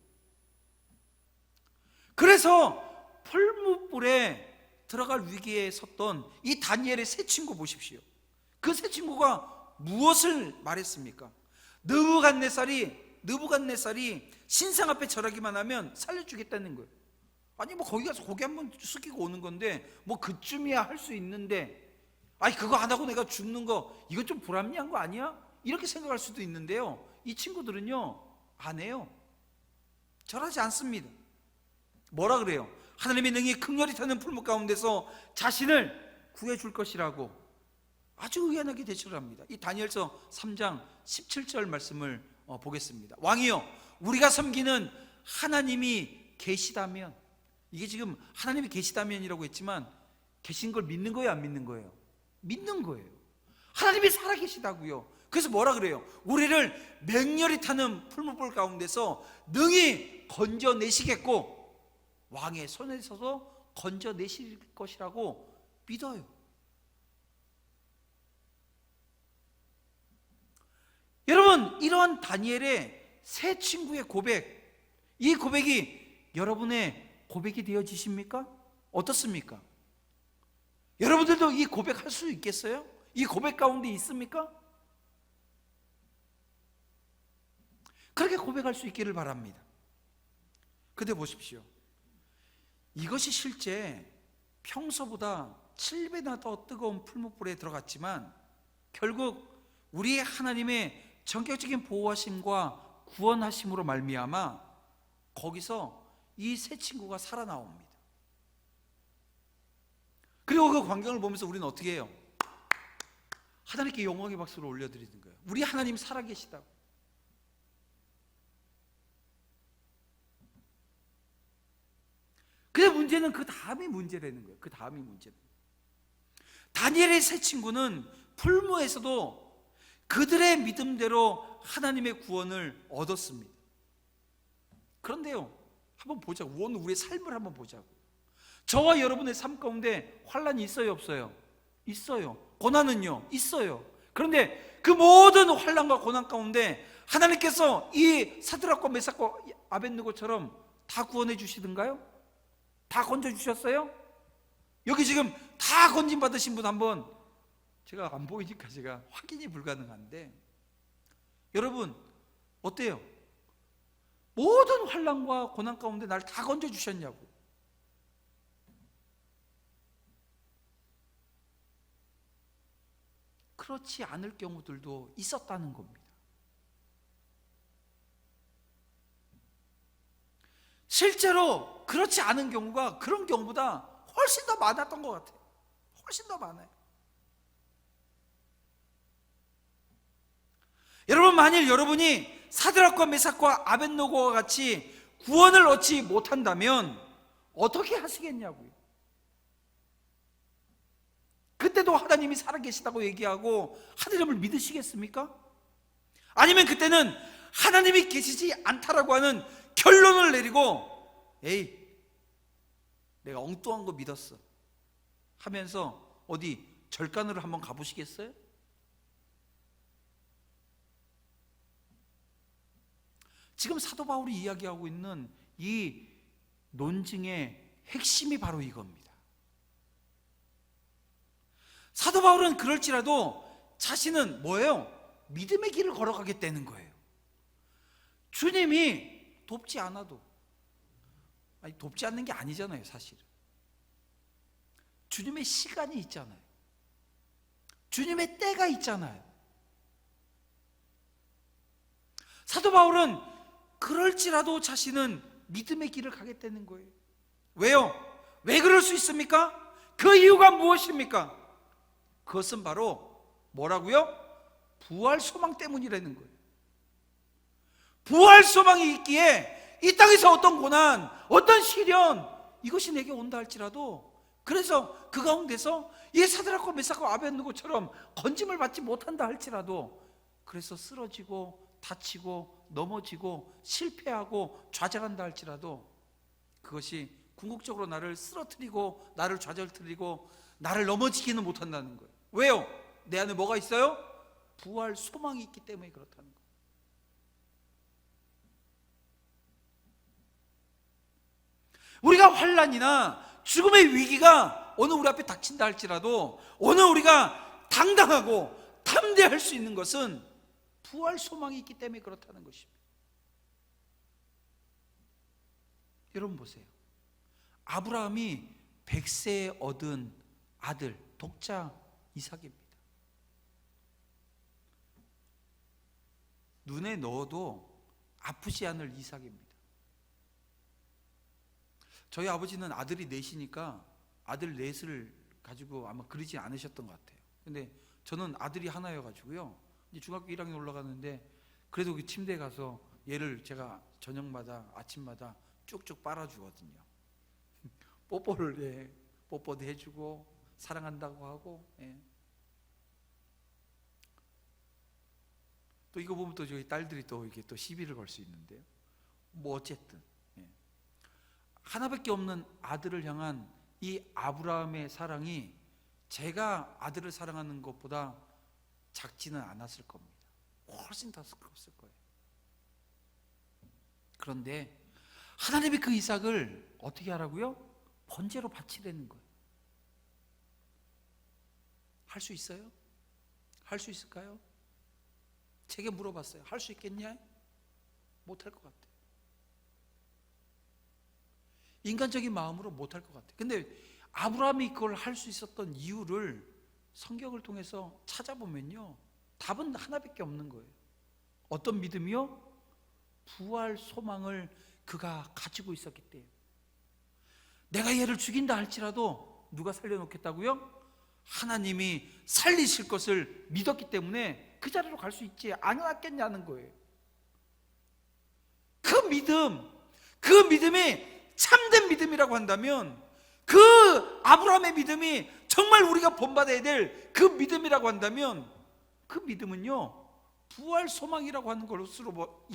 그래서 풀무불에 들어갈 위기에 섰던 이 다니엘의 세 친구 보십시오. 그 세 친구가 무엇을 말했습니까? 느부갓네살이 신상 앞에 절하기만 하면 살려주겠다는 거예요. 아니 뭐 거기 가서 고기 한번 숙이고 오는 건데 뭐 그쯤이야 할 수 있는데, 아니 그거 안 하고 내가 죽는 거 이거 좀 불합리한 거 아니야? 이렇게 생각할 수도 있는데요, 이 친구들은요 안 해요. 절하지 않습니다. 뭐라 그래요? 하나님의 능히 극렬히 타는 풀무 가운데서 자신을 구해줄 것이라고 아주 의연하게 대처를 합니다. 이 다니엘서 3장 17절 말씀을 보겠습니다. 왕이여, 우리가 섬기는 하나님이 계시다면, 이게 지금 하나님이 계시다면이라고 했지만 계신 걸 믿는 거예요, 안 믿는 거예요? 믿는 거예요. 하나님이 살아계시다고요. 그래서 뭐라 그래요? 우리를 맹렬히 타는 풀무불 가운데서 능히 건져내시겠고 왕의 손에 서서 건져내실 것이라고 믿어요. 여러분, 이러한 다니엘의 세 친구의 고백, 이 고백이 여러분의 고백이 되어지십니까? 어떻습니까? 여러분들도 이 고백할 수 있겠어요? 이 고백 가운데 있습니까? 그렇게 고백할 수 있기를 바랍니다. 근데 보십시오, 이것이 실제 평소보다 7배나 더 뜨거운 풀무불에 들어갔지만 결국 우리의 하나님의 전격적인 보호하심과 구원하심으로 말미암아 거기서 이 세 친구가 살아나옵니다. 그리고 그 광경을 보면서 우리는 어떻게 해요? 하나님께 영광의 박수를 올려드리는 거예요. 우리 하나님 살아계시다고. 근데 문제는 그 다음이 문제라는 거예요. 그 다음이 문제는, 다니엘의 세 친구는 풀무에서도 그들의 믿음대로 하나님의 구원을 얻었습니다. 그런데요, 한번 보자고. 오늘 우리의 삶을 한번 보자고. 저와 여러분의 삶 가운데 환란이 있어요, 없어요? 있어요. 고난은요, 있어요. 그런데 그 모든 환란과 고난 가운데 하나님께서 이 사드락과 메삭과 아벳느고처럼 다 구원해 주시던가요? 다 건져 주셨어요? 여기 지금 다 건진 받으신 분 한번, 제가 안 보이니까 제가 확인이 불가능한데, 여러분 어때요? 모든 환난과 고난 가운데 날 다 건져 주셨냐고. 그렇지 않을 경우들도 있었다는 겁니다. 실제로 그렇지 않은 경우가 그런 경우보다 훨씬 더 많았던 것 같아요. 훨씬 더 많아요. 여러분, 만일 여러분이 사드락과 메삭과 아벳느고와 같이 구원을 얻지 못한다면 어떻게 하시겠냐고요. 그때도 하나님이 살아계시다고 얘기하고 하나님을 믿으시겠습니까? 아니면 그때는 하나님이 계시지 않다라고 하는 결론을 내리고, 에이, 내가 엉뚱한 거 믿었어 하면서 어디 절간으로 한번 가보시겠어요? 지금 사도 바울이 이야기하고 있는 이 논증의 핵심이 바로 이겁니다. 사도 바울은 그럴지라도 자신은 뭐예요? 믿음의 길을 걸어가겠다는 거예요. 주님이 돕지 않아도, 아니 돕지 않는 게 아니잖아요, 사실은. 주님의 시간이 있잖아요. 주님의 때가 있잖아요. 사도 바울은 그럴지라도 자신은 믿음의 길을 가겠다는 거예요. 왜요? 왜 그럴 수 있습니까? 그 이유가 무엇입니까? 그것은 바로 뭐라고요? 부활 소망 때문이라는 거예요. 부활 소망이 있기에 이 땅에서 어떤 고난, 어떤 시련, 이것이 내게 온다 할지라도, 그래서 그 가운데서 이 사드락과 메삭과 아벳느고처럼 건짐을 받지 못한다 할지라도, 그래서 쓰러지고 다치고 넘어지고 실패하고 좌절한다 할지라도 그것이 궁극적으로 나를 쓰러뜨리고 나를 좌절뜨리고 나를 넘어지기는 못한다는 거예요. 왜요? 내 안에 뭐가 있어요? 부활 소망이 있기 때문에 그렇다는 거예요. 우리가 환난이나 죽음의 위기가 어느 우리 앞에 닥친다 할지라도 오늘 우리가 당당하고 담대할 수 있는 것은 부활 소망이 있기 때문에 그렇다는 것입니다. 여러분 보세요. 아브라함이 100세에 얻은 아들, 독자 이삭입니다. 눈에 넣어도 아프지 않을 이삭입니다. 저희 아버지는 아들이 넷이니까 아들 넷을 가지고 아마 그리지 않으셨던 것 같아요. 근데 저는 아들이 하나여가지고요, 이제 중학교 1학년 올라가는데 그래도 그 침대에 가서 얘를 제가 저녁마다 아침마다 쭉쭉 빨아주거든요. 뽀뽀를 뽀뽀도 해주고 사랑한다고 하고. 또 이거 보면 또 저희 딸들이 또 이게 또 시비를 걸 수 있는데요. 뭐 어쨌든 하나밖에 없는 아들을 향한 이 아브라함의 사랑이 제가 아들을 사랑하는 것보다 작지는 않았을 겁니다. 훨씬 더 컸을 거예요. 그런데 하나님이 그 이삭을 어떻게 하라고요? 번제로 바치라는 거예요. 할 수 있어요? 할 수 있을까요? 제게 물어봤어요. 할 수 있겠냐? 못할 것 같아요. 인간적인 마음으로 못할 것 같아요. 근데 아브라함이 그걸 할 수 있었던 이유를 성경을 통해서 찾아보면요, 답은 하나밖에 없는 거예요. 어떤 믿음이요? 부활 소망을 그가 가지고 있었기 때문에. 내가 얘를 죽인다 할지라도 누가 살려놓겠다고요? 하나님이 살리실 것을 믿었기 때문에 그 자리로 갈 수 있지 않았겠냐는 거예요. 그 믿음이 참된 믿음이라고 한다면, 그 아브라함의 믿음이 정말 우리가 본받아야 될 그 믿음이라고 한다면, 그 믿음은요, 부활 소망이라고 하는 것으로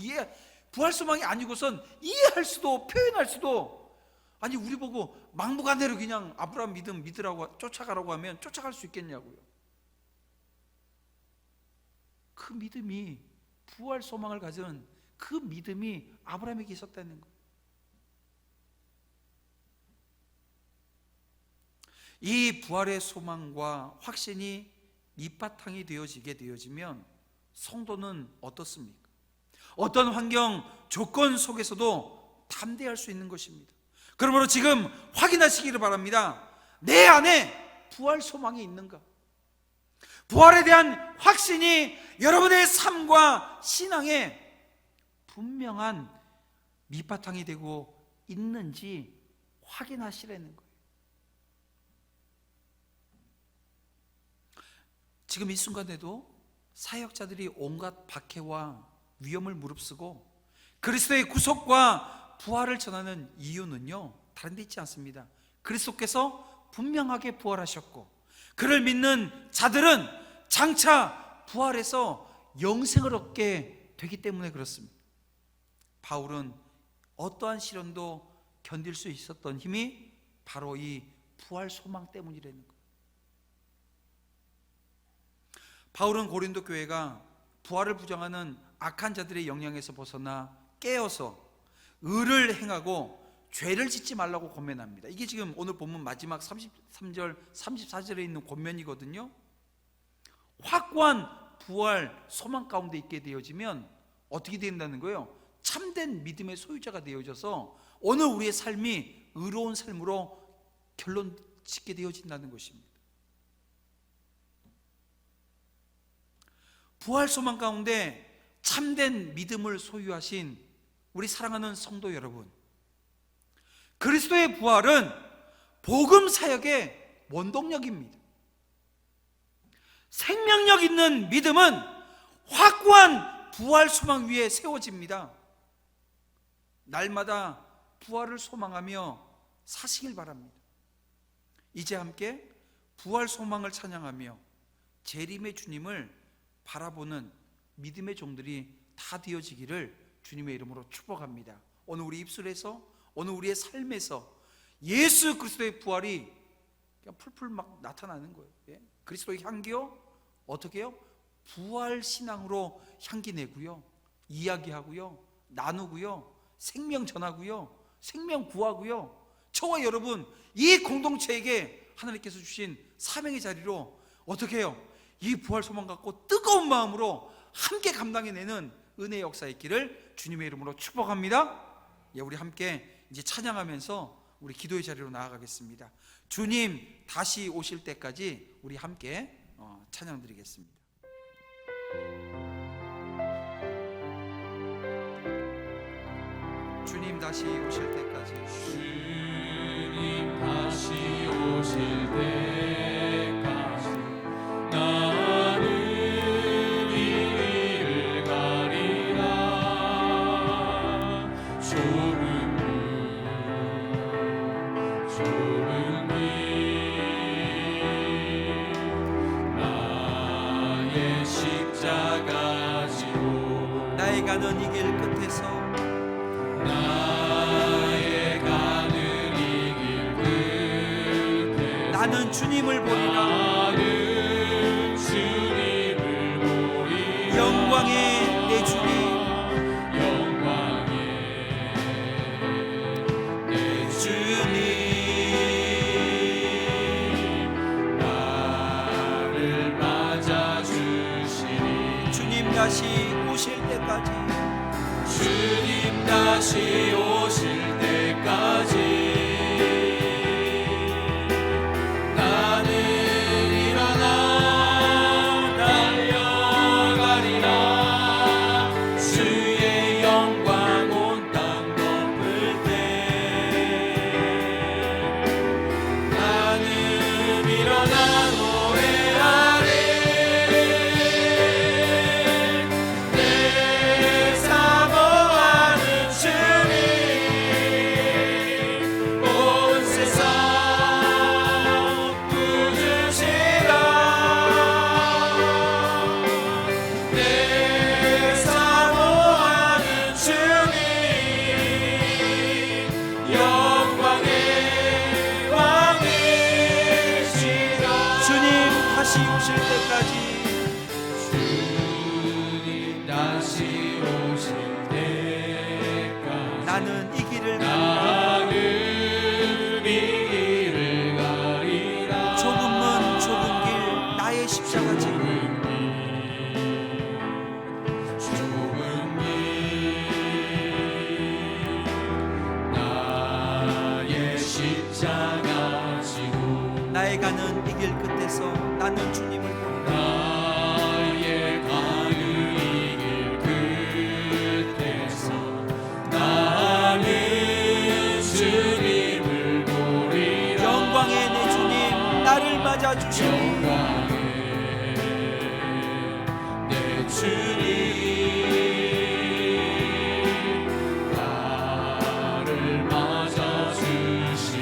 부활 소망이 아니고선 이해할 수도 표현할 수도, 아니 우리 보고 막무가내로 그냥 아브라함 믿음 믿으라고 쫓아가라고 하면 쫓아갈 수 있겠냐고요. 그 믿음이, 부활 소망을 가진 그 믿음이 아브라함에게 있었다는 거예요. 이 부활의 소망과 확신이 밑바탕이 되어지면 성도는 어떻습니까? 어떤 환경, 조건 속에서도 담대할 수 있는 것입니다. 그러므로 지금 확인하시기를 바랍니다. 내 안에 부활 소망이 있는가? 부활에 대한 확신이 여러분의 삶과 신앙에 분명한 밑바탕이 되고 있는지 확인하시라는 거예요. 지금 이 순간에도 사역자들이 온갖 박해와 위험을 무릅쓰고 그리스도의 구속과 부활을 전하는 이유는요, 다른 데 있지 않습니다. 그리스도께서 분명하게 부활하셨고 그를 믿는 자들은 장차 부활해서 영생을 얻게 되기 때문에 그렇습니다. 바울은 어떠한 시련도 견딜 수 있었던 힘이 바로 이 부활 소망 때문이라는 거예요. 바울은 고린도 교회가 부활을 부정하는 악한 자들의 영향에서 벗어나 깨어서 의를 행하고 죄를 짓지 말라고 권면합니다. 이게 지금 오늘 본문 마지막 33절 34절에 있는 권면이거든요. 확고한 부활 소망 가운데 있게 되어지면 어떻게 된다는 거예요? 참된 믿음의 소유자가 되어져서 오늘 우리의 삶이 의로운 삶으로 결론 짓게 되어진다는 것입니다. 부활 소망 가운데 참된 믿음을 소유하신 우리 사랑하는 성도 여러분, 그리스도의 부활은 복음 사역의 원동력입니다. 생명력 있는 믿음은 확고한 부활 소망 위에 세워집니다. 날마다 부활을 소망하며 사시길 바랍니다. 이제 함께 부활 소망을 찬양하며 재림의 주님을 바라보는 믿음의 종들이 다 되어지기를 주님의 이름으로 축복합니다. 오늘 우리 입술에서, 오늘 우리의 삶에서 예수 그리스도의 부활이 그냥 풀풀 막 나타나는 거예요. 그리스도의 향기요, 어떻게 해요? 부활 신앙으로 향기 내고요, 이야기하고요, 나누고요, 생명 전하고요, 생명 구하고요. 저와 여러분, 이 공동체에게 하나님께서 주신 사명의 자리로 어떻게 해요? 이 부활 소망 갖고 뜨거운 마음으로 함께 감당해내는 은혜의 역사 있기를 주님의 이름으로 축복합니다. 우리 함께 이제 찬양하면서 우리 기도의 자리로 나아가겠습니다. 주님 다시 오실 때까지 우리 함께 찬양 드리겠습니다. 주님 다시 오실 때까지, 주님 다시 오실 때까지 나는 이 길 가리라. 좁은 길 나의 십자가 지고 나의 가는 이 길 끝에서 나의 가는 이 길 끝에 나는 주님을 보리라. 나는 주님을 보리라. 영광의 내 주님, 영광의 내 주님 나를 맞아주시니 주님 다시 오실 때까지 주님 다시 오실 때까지 나는 일어나 달려가리라. 주의 영광 온 땅 덮을 때 나는 일어나 노래하리. 내 사모하는 주님 온 세상 부주시라. 내 사모하는 주님 영광의 왕이시라. 주님 다시 오실 때까지 주님 다시 오실 때까지 나는 이 길을 가리라. 나는 이 길을 가리라. 좁은 문 좁은 길 나의 십자가 지고 좁은 길 나의 십자가 지고 나의 가는 이 길 끝에서 나는 주님을 보리라. 나의 가는 이 길 끝에서 나는 주님을 보리라. 영광의 내 주님 나를 맞아주시니 영광의 내 주님 나를 맞아주시니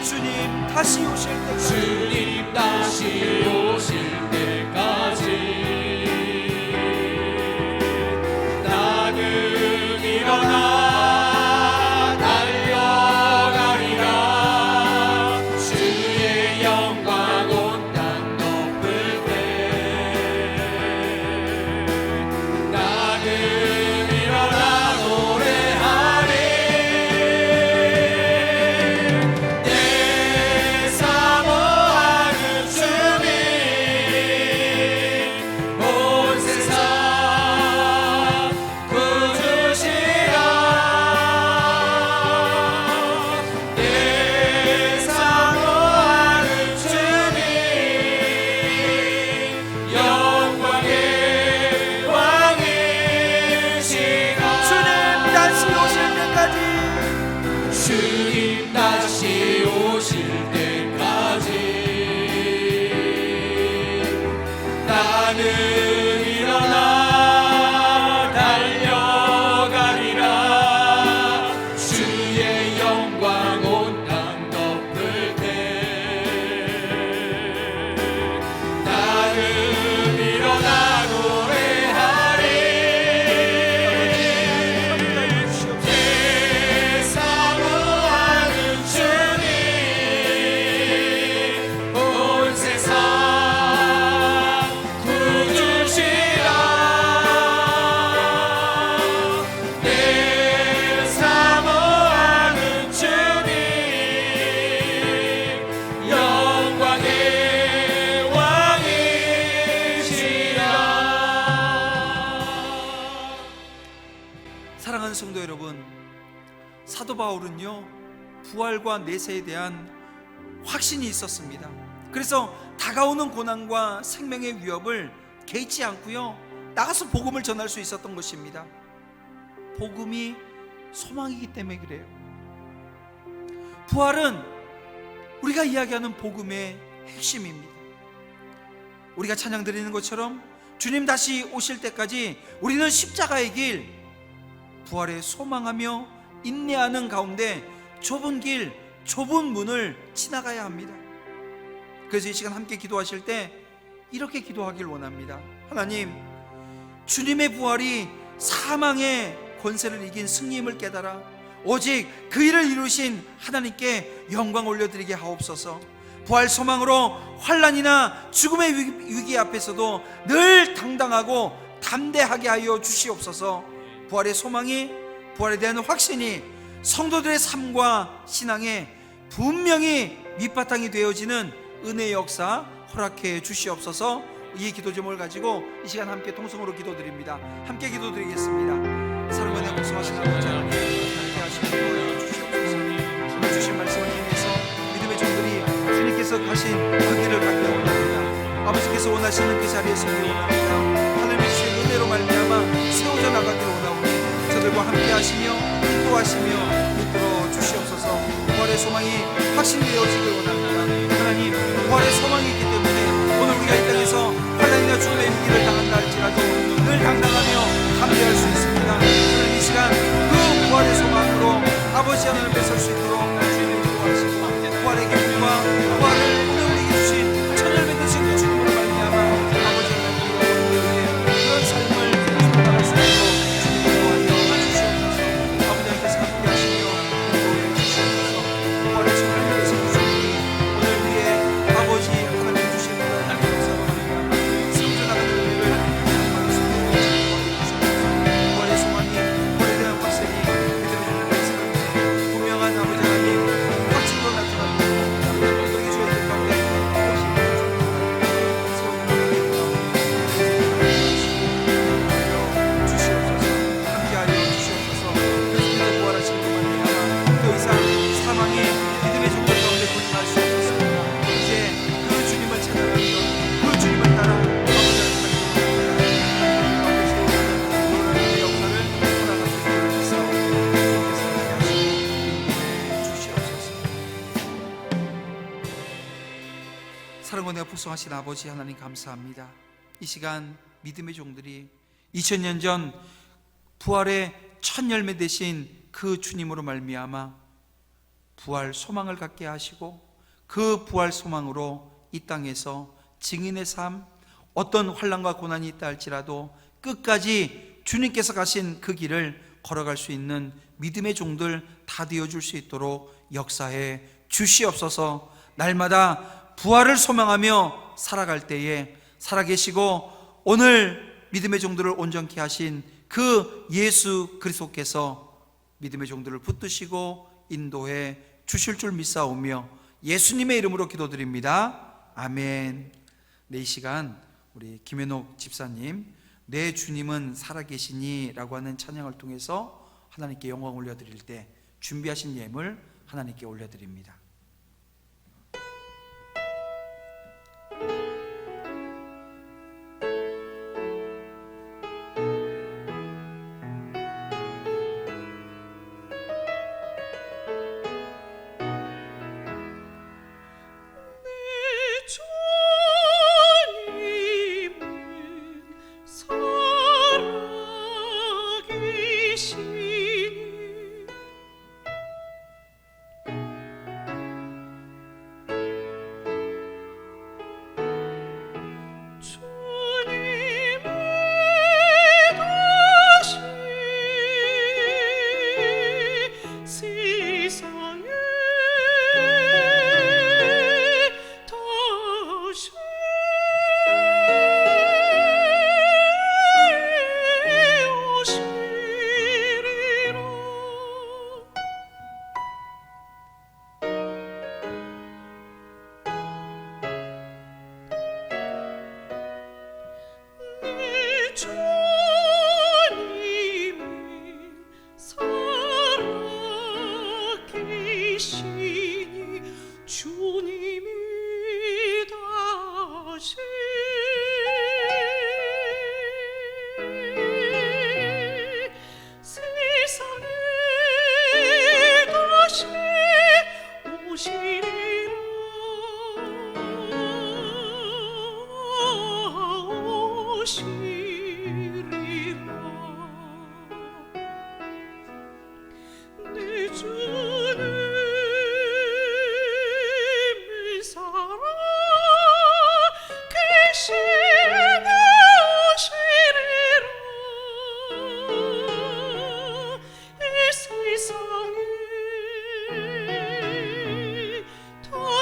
주님 다시 오실 때까지 주님 다시 오실 때까지 나는 일어나 달려가리라. 주의 영광 온 땅 덮을 때 나는 일어나 노래하리. 내 사모하는 주님 온 세상 부주시라. 내 사모하는 주님 영광의 왕이시라. 주님 다시 오실 때까지 주님 다시 오실 때까지 나는 일어나 달려가리라. 주의 영광 온 땅 덮을 때 나는 일어나 노래하리. 내 사모하는 주님 온 세상 구주시라. 내 사모하는 주님 영광의 왕이시라. 사랑하는 성도 여러분, 사도 바울은요 부활과 내세에 대한 확신이 있었습니다. 그래서 다가오는 고난과 생명의 위협을 개의치 않고요 나가서 복음을 전할 수 있었던 것입니다. 복음이 소망이기 때문에 그래요. 부활은 우리가 이야기하는 복음의 핵심입니다. 우리가 찬양 드리는 것처럼 주님 다시 오실 때까지 우리는 십자가의 길, 부활에 소망하며 인내하는 가운데 좁은 길, 좁은 문을 지나가야 합니다. 그래서 이 시간 함께 기도하실 때 이렇게 기도하길 원합니다. 하나님, 주님의 부활이 사망의 권세를 이긴 승리임을 깨달아 오직 그 일을 이루신 하나님께 영광 올려드리게 하옵소서. 부활 소망으로 환난이나 죽음의 위기 앞에서도 늘 당당하고 담대하게 하여 주시옵소서. 부활의 소망이, 부활에 대한 확신이 성도들의 삶과 신앙에 분명히 밑바탕이 되어지는 은혜의 역사 허락해 주시옵소서. 이 기도 제목을 가지고 이 시간 함께 통성으로 기도드립니다. 함께 기도드리겠습니다. 사랑과 복수하신 아버지 하나님, 함께 하시고 도와주시옵소서. 오늘 주신 말씀을 통해서 믿음의 종들이 주님께서 가신 그 길을 갖게 원합니다. 아버지께서 원하시는 그 자리에 서기 원합니다. 하나님의 주신 은혜로 말미암아 세워져 나가기를 원하오니 저들과 함께 하시며 인도하시며 이끌어 주시옵소서. 부활의 소망이 확신되어지길 원합니다. 하나님, 부활의 소망이 있기 때문에 오늘 우리가 이 땅에서 환난이나 죽음의 위기를 당한다 할지라도 늘 당당하며 담대할 수 있습니다. 오늘 이 시간 그 부활의 소망으로 아버지 하나님 앞에 설 수 있도록 주님을 도와주시고 부활의 기쁨과 부활을 오늘 우리에게 주신 천열매 되신 그 주님으로 말미암아 아버지 하나님 그런 삶을 이루어나갈 수 있도록 주님을 도와주시옵소서. 아버지 하나님께서 함께 하시며 인도해 주시옵소서. 부활의 천열매 되신 그 주님이 오늘 우리의 아버지 하나님 주신 하나님의 역사로 말미암아 세워져 나가는 우리를 하나님의 속에 도와주시옵소서. 부활의 소망이, 부활에 대한 확신이 믿음의 종들의 삶에 분명한 아버지 하나님 확신으로 나타나고 우리 주의 뜻 가운데 주시옵소서. 함께하여 주시옵소서. 그리스도의 부활하신 것 말미암아 더 이상 사망이 믿음의 종들 가운데 군림할 수 없었습니다. 이제 그 주님을 찾아가며 그 주님을 따라 아버지 하나님의 역사를 돌아가시고 주시옵소서. 사랑과 내가 풍성하신 아버지 하나님 감사합니다. 이 시간 믿음의 종들이 2000년 전 부활의 첫 열매 되신 그 주님으로 말미암아 부활 소망을 갖게 하시고 그 부활 소망으로 이 땅에서 증인의 삶, 어떤 환난과 고난이 있다 할지라도 끝까지 주님께서 가신 그 길을 걸어갈 수 있는 믿음의 종들 다 되어줄 수 있도록 역사해 주시옵소서. 날마다 부활을 소망하며 살아갈 때에 살아계시고 오늘 믿음의 종들을 온전케 하신 그 예수 그리스도께서 믿음의 종들을 붙드시고 인도해 주실 줄 믿사오며 예수님의 이름으로 기도드립니다. 아멘. 네, 이 시간 우리 김현옥 집사님 내 주님은 살아계시니 라고 하는 찬양을 통해서 하나님께 영광 올려드릴 때 준비하신 예물 하나님께 올려드립니다.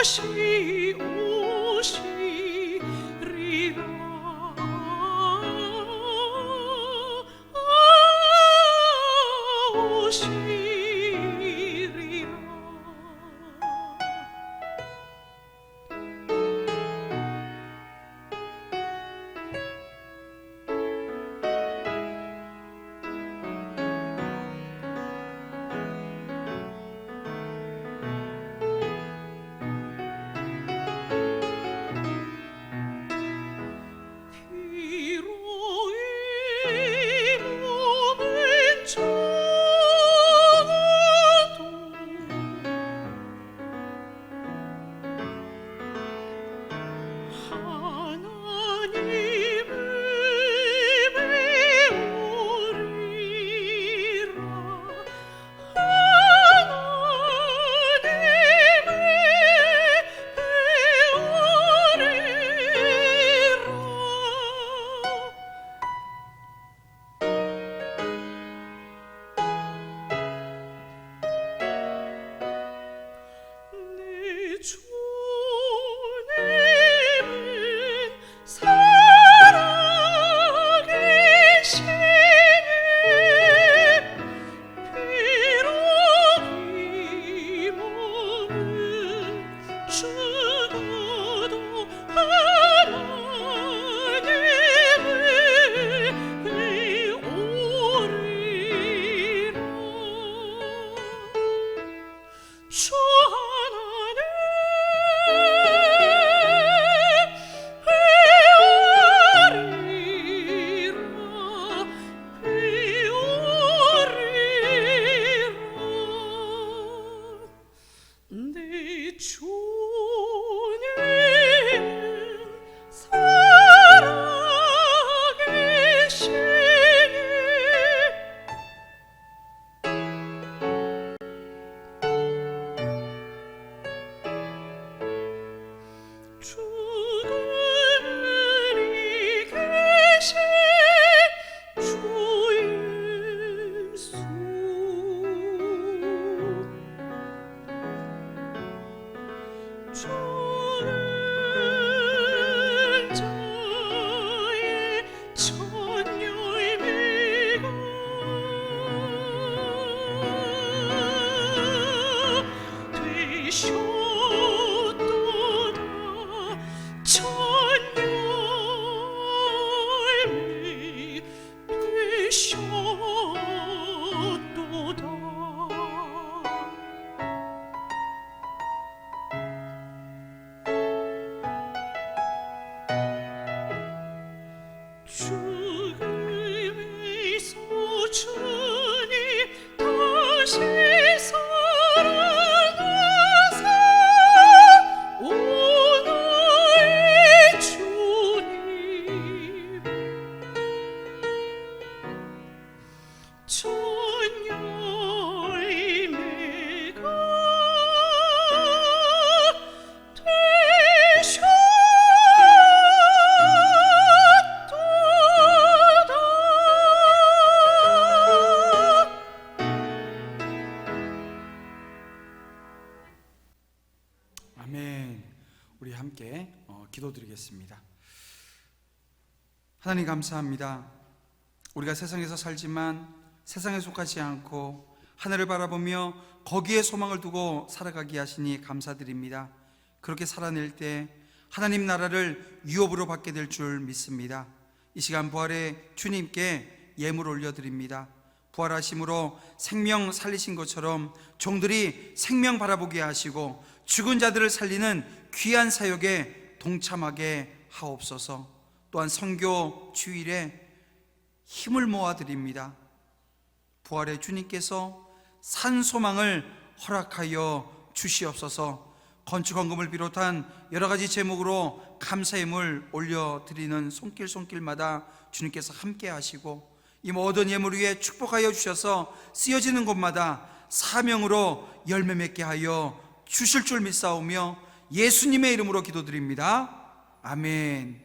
다시 오시리라. 기도드리겠습니다. 하나님 감사합니다. 우리가 세상에서 살지만 세상에 속하지 않고 하늘을 바라보며 거기에 소망을 두고 살아가게 하시니 감사드립니다. 그렇게 살아낼 때 하나님 나라를 유업으로 받게 될 줄 믿습니다. 이 시간 부활의 주님께 예물 올려드립니다. 부활하심으로 생명 살리신 것처럼 종들이 생명 바라보게 하시고 죽은 자들을 살리는 귀한 사역에 동참하게 하옵소서. 또한 선교 주일에 힘을 모아드립니다. 부활의 주님께서 산 소망을 허락하여 주시옵소서. 건축헌금을 비롯한 여러 가지 제목으로 감사예물 올려드리는 손길마다 주님께서 함께 하시고 이 모든 예물 위에 축복하여 주셔서 쓰여지는 곳마다 사명으로 열매 맺게 하여 주실 줄 믿사오며 예수님의 이름으로 기도드립니다. 아멘.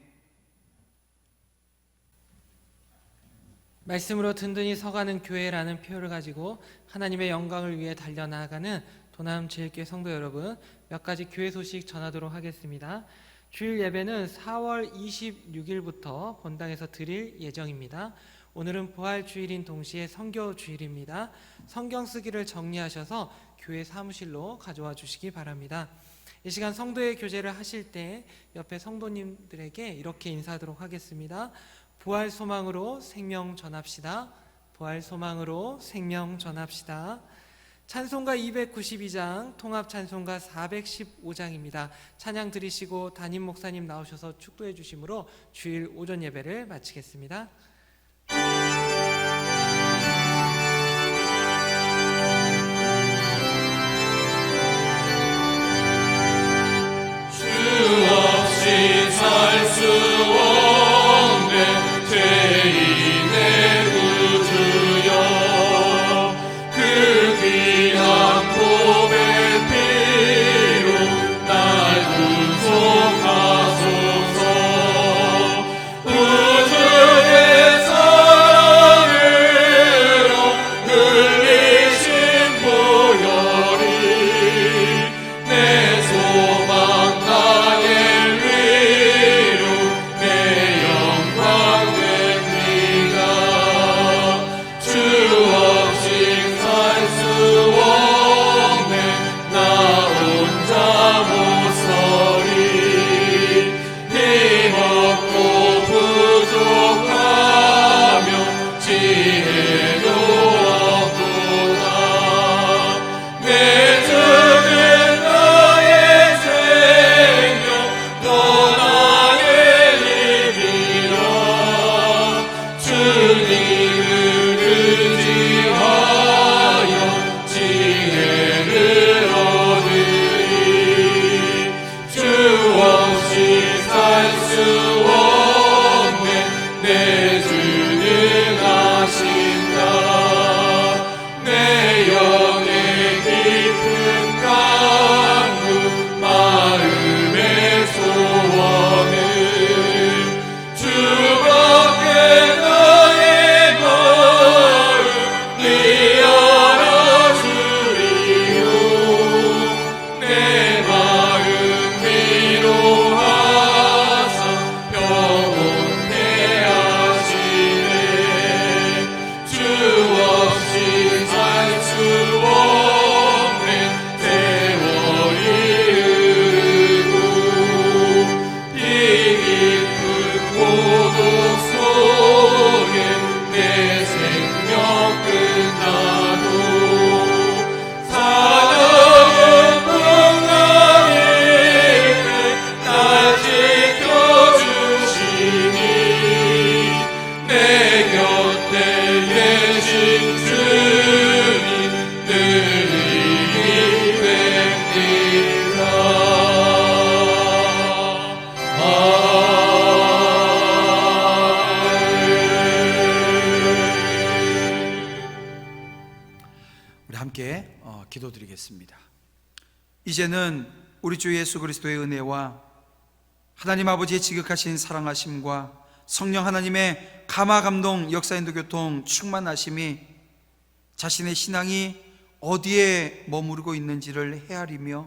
말씀으로 든든히 서가는 교회라는 표어를 가지고 하나님의 영광을 위해 달려나가는 도남제일교회 성도 여러분, 몇 가지 교회 소식 전하도록 하겠습니다. 주일 예배는 4월 26일부터 본당에서 드릴 예정입니다. 오늘은 부활주일인 동시에 선교주일입니다. 성경 쓰기를 정리하셔서 교회 사무실로 가져와 주시기 바랍니다. 이 시간 성도의 교제를 하실 때 옆에 성도님들에게 이렇게 인사하도록 하겠습니다. 부활 소망으로 생명 전합시다. 부활 소망으로 생명 전합시다. 찬송가 292장, 통합 찬송가 415장입니다. 찬양 드리시고 담임 목사님 나오셔서 축도해 주심으로 주일 오전 예배를 마치겠습니다. 주 없이 살 수 없는 죄인의 구주여, 그 귀한 보배 피로 날 구속하소서. 우주의 사랑으로 흘리신 보혈이 내 소망 나의 위로 내 영광 됩니다. 주 없이 살 수 없네 나 혼자 못 서리. 힘 없고 부족하며 지혜도 없도다. 내 주는 나의 생명 또 나의 힘이라. 주님을 의지하여 지혜를 얻으리. 주 없이 살 수 없네 내 주는 아신다. 내 영의 깊은 강구 마음의 소원은 주밖에 나의 마음 네 알아주리요. 내 마음 위로하사 평온케 하시네. 주 없이 살 수 없네 세월이 흐르고 이 깊은 고독 속에 내 생명 끝나도 사랑은 평강일 때 날 지켜주시니. 내 곁에 계신 주님 늘 힘이 됩니다. 우리 함께 기도드리겠습니다. 이제는 우리 주 예수 그리스도의 은혜와 하나님 아버지의 지극하신 사랑하심과 성령 하나님의 감화 감동 역사 인도 교통 충만하심이 자신의 신앙이 어디에 머무르고 있는지를 헤아리며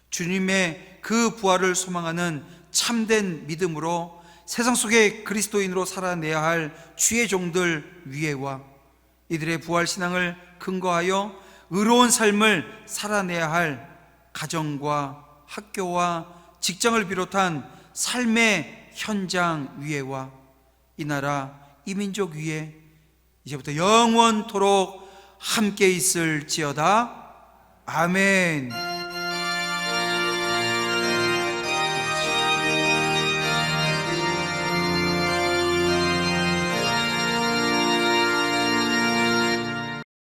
주님의 그 부활을 소망하는 참된 믿음으로 세상 속에 그리스도인으로 살아내야 할 주의 종들 위에와 이들의 부활 신앙을 근거하여 의로운 삶을 살아내야 할 가정과 학교와 직장을 비롯한 삶의 현장 위에와 이 나라 이 민족 위에 이제부터 영원토록 함께 있을지어다. 아멘.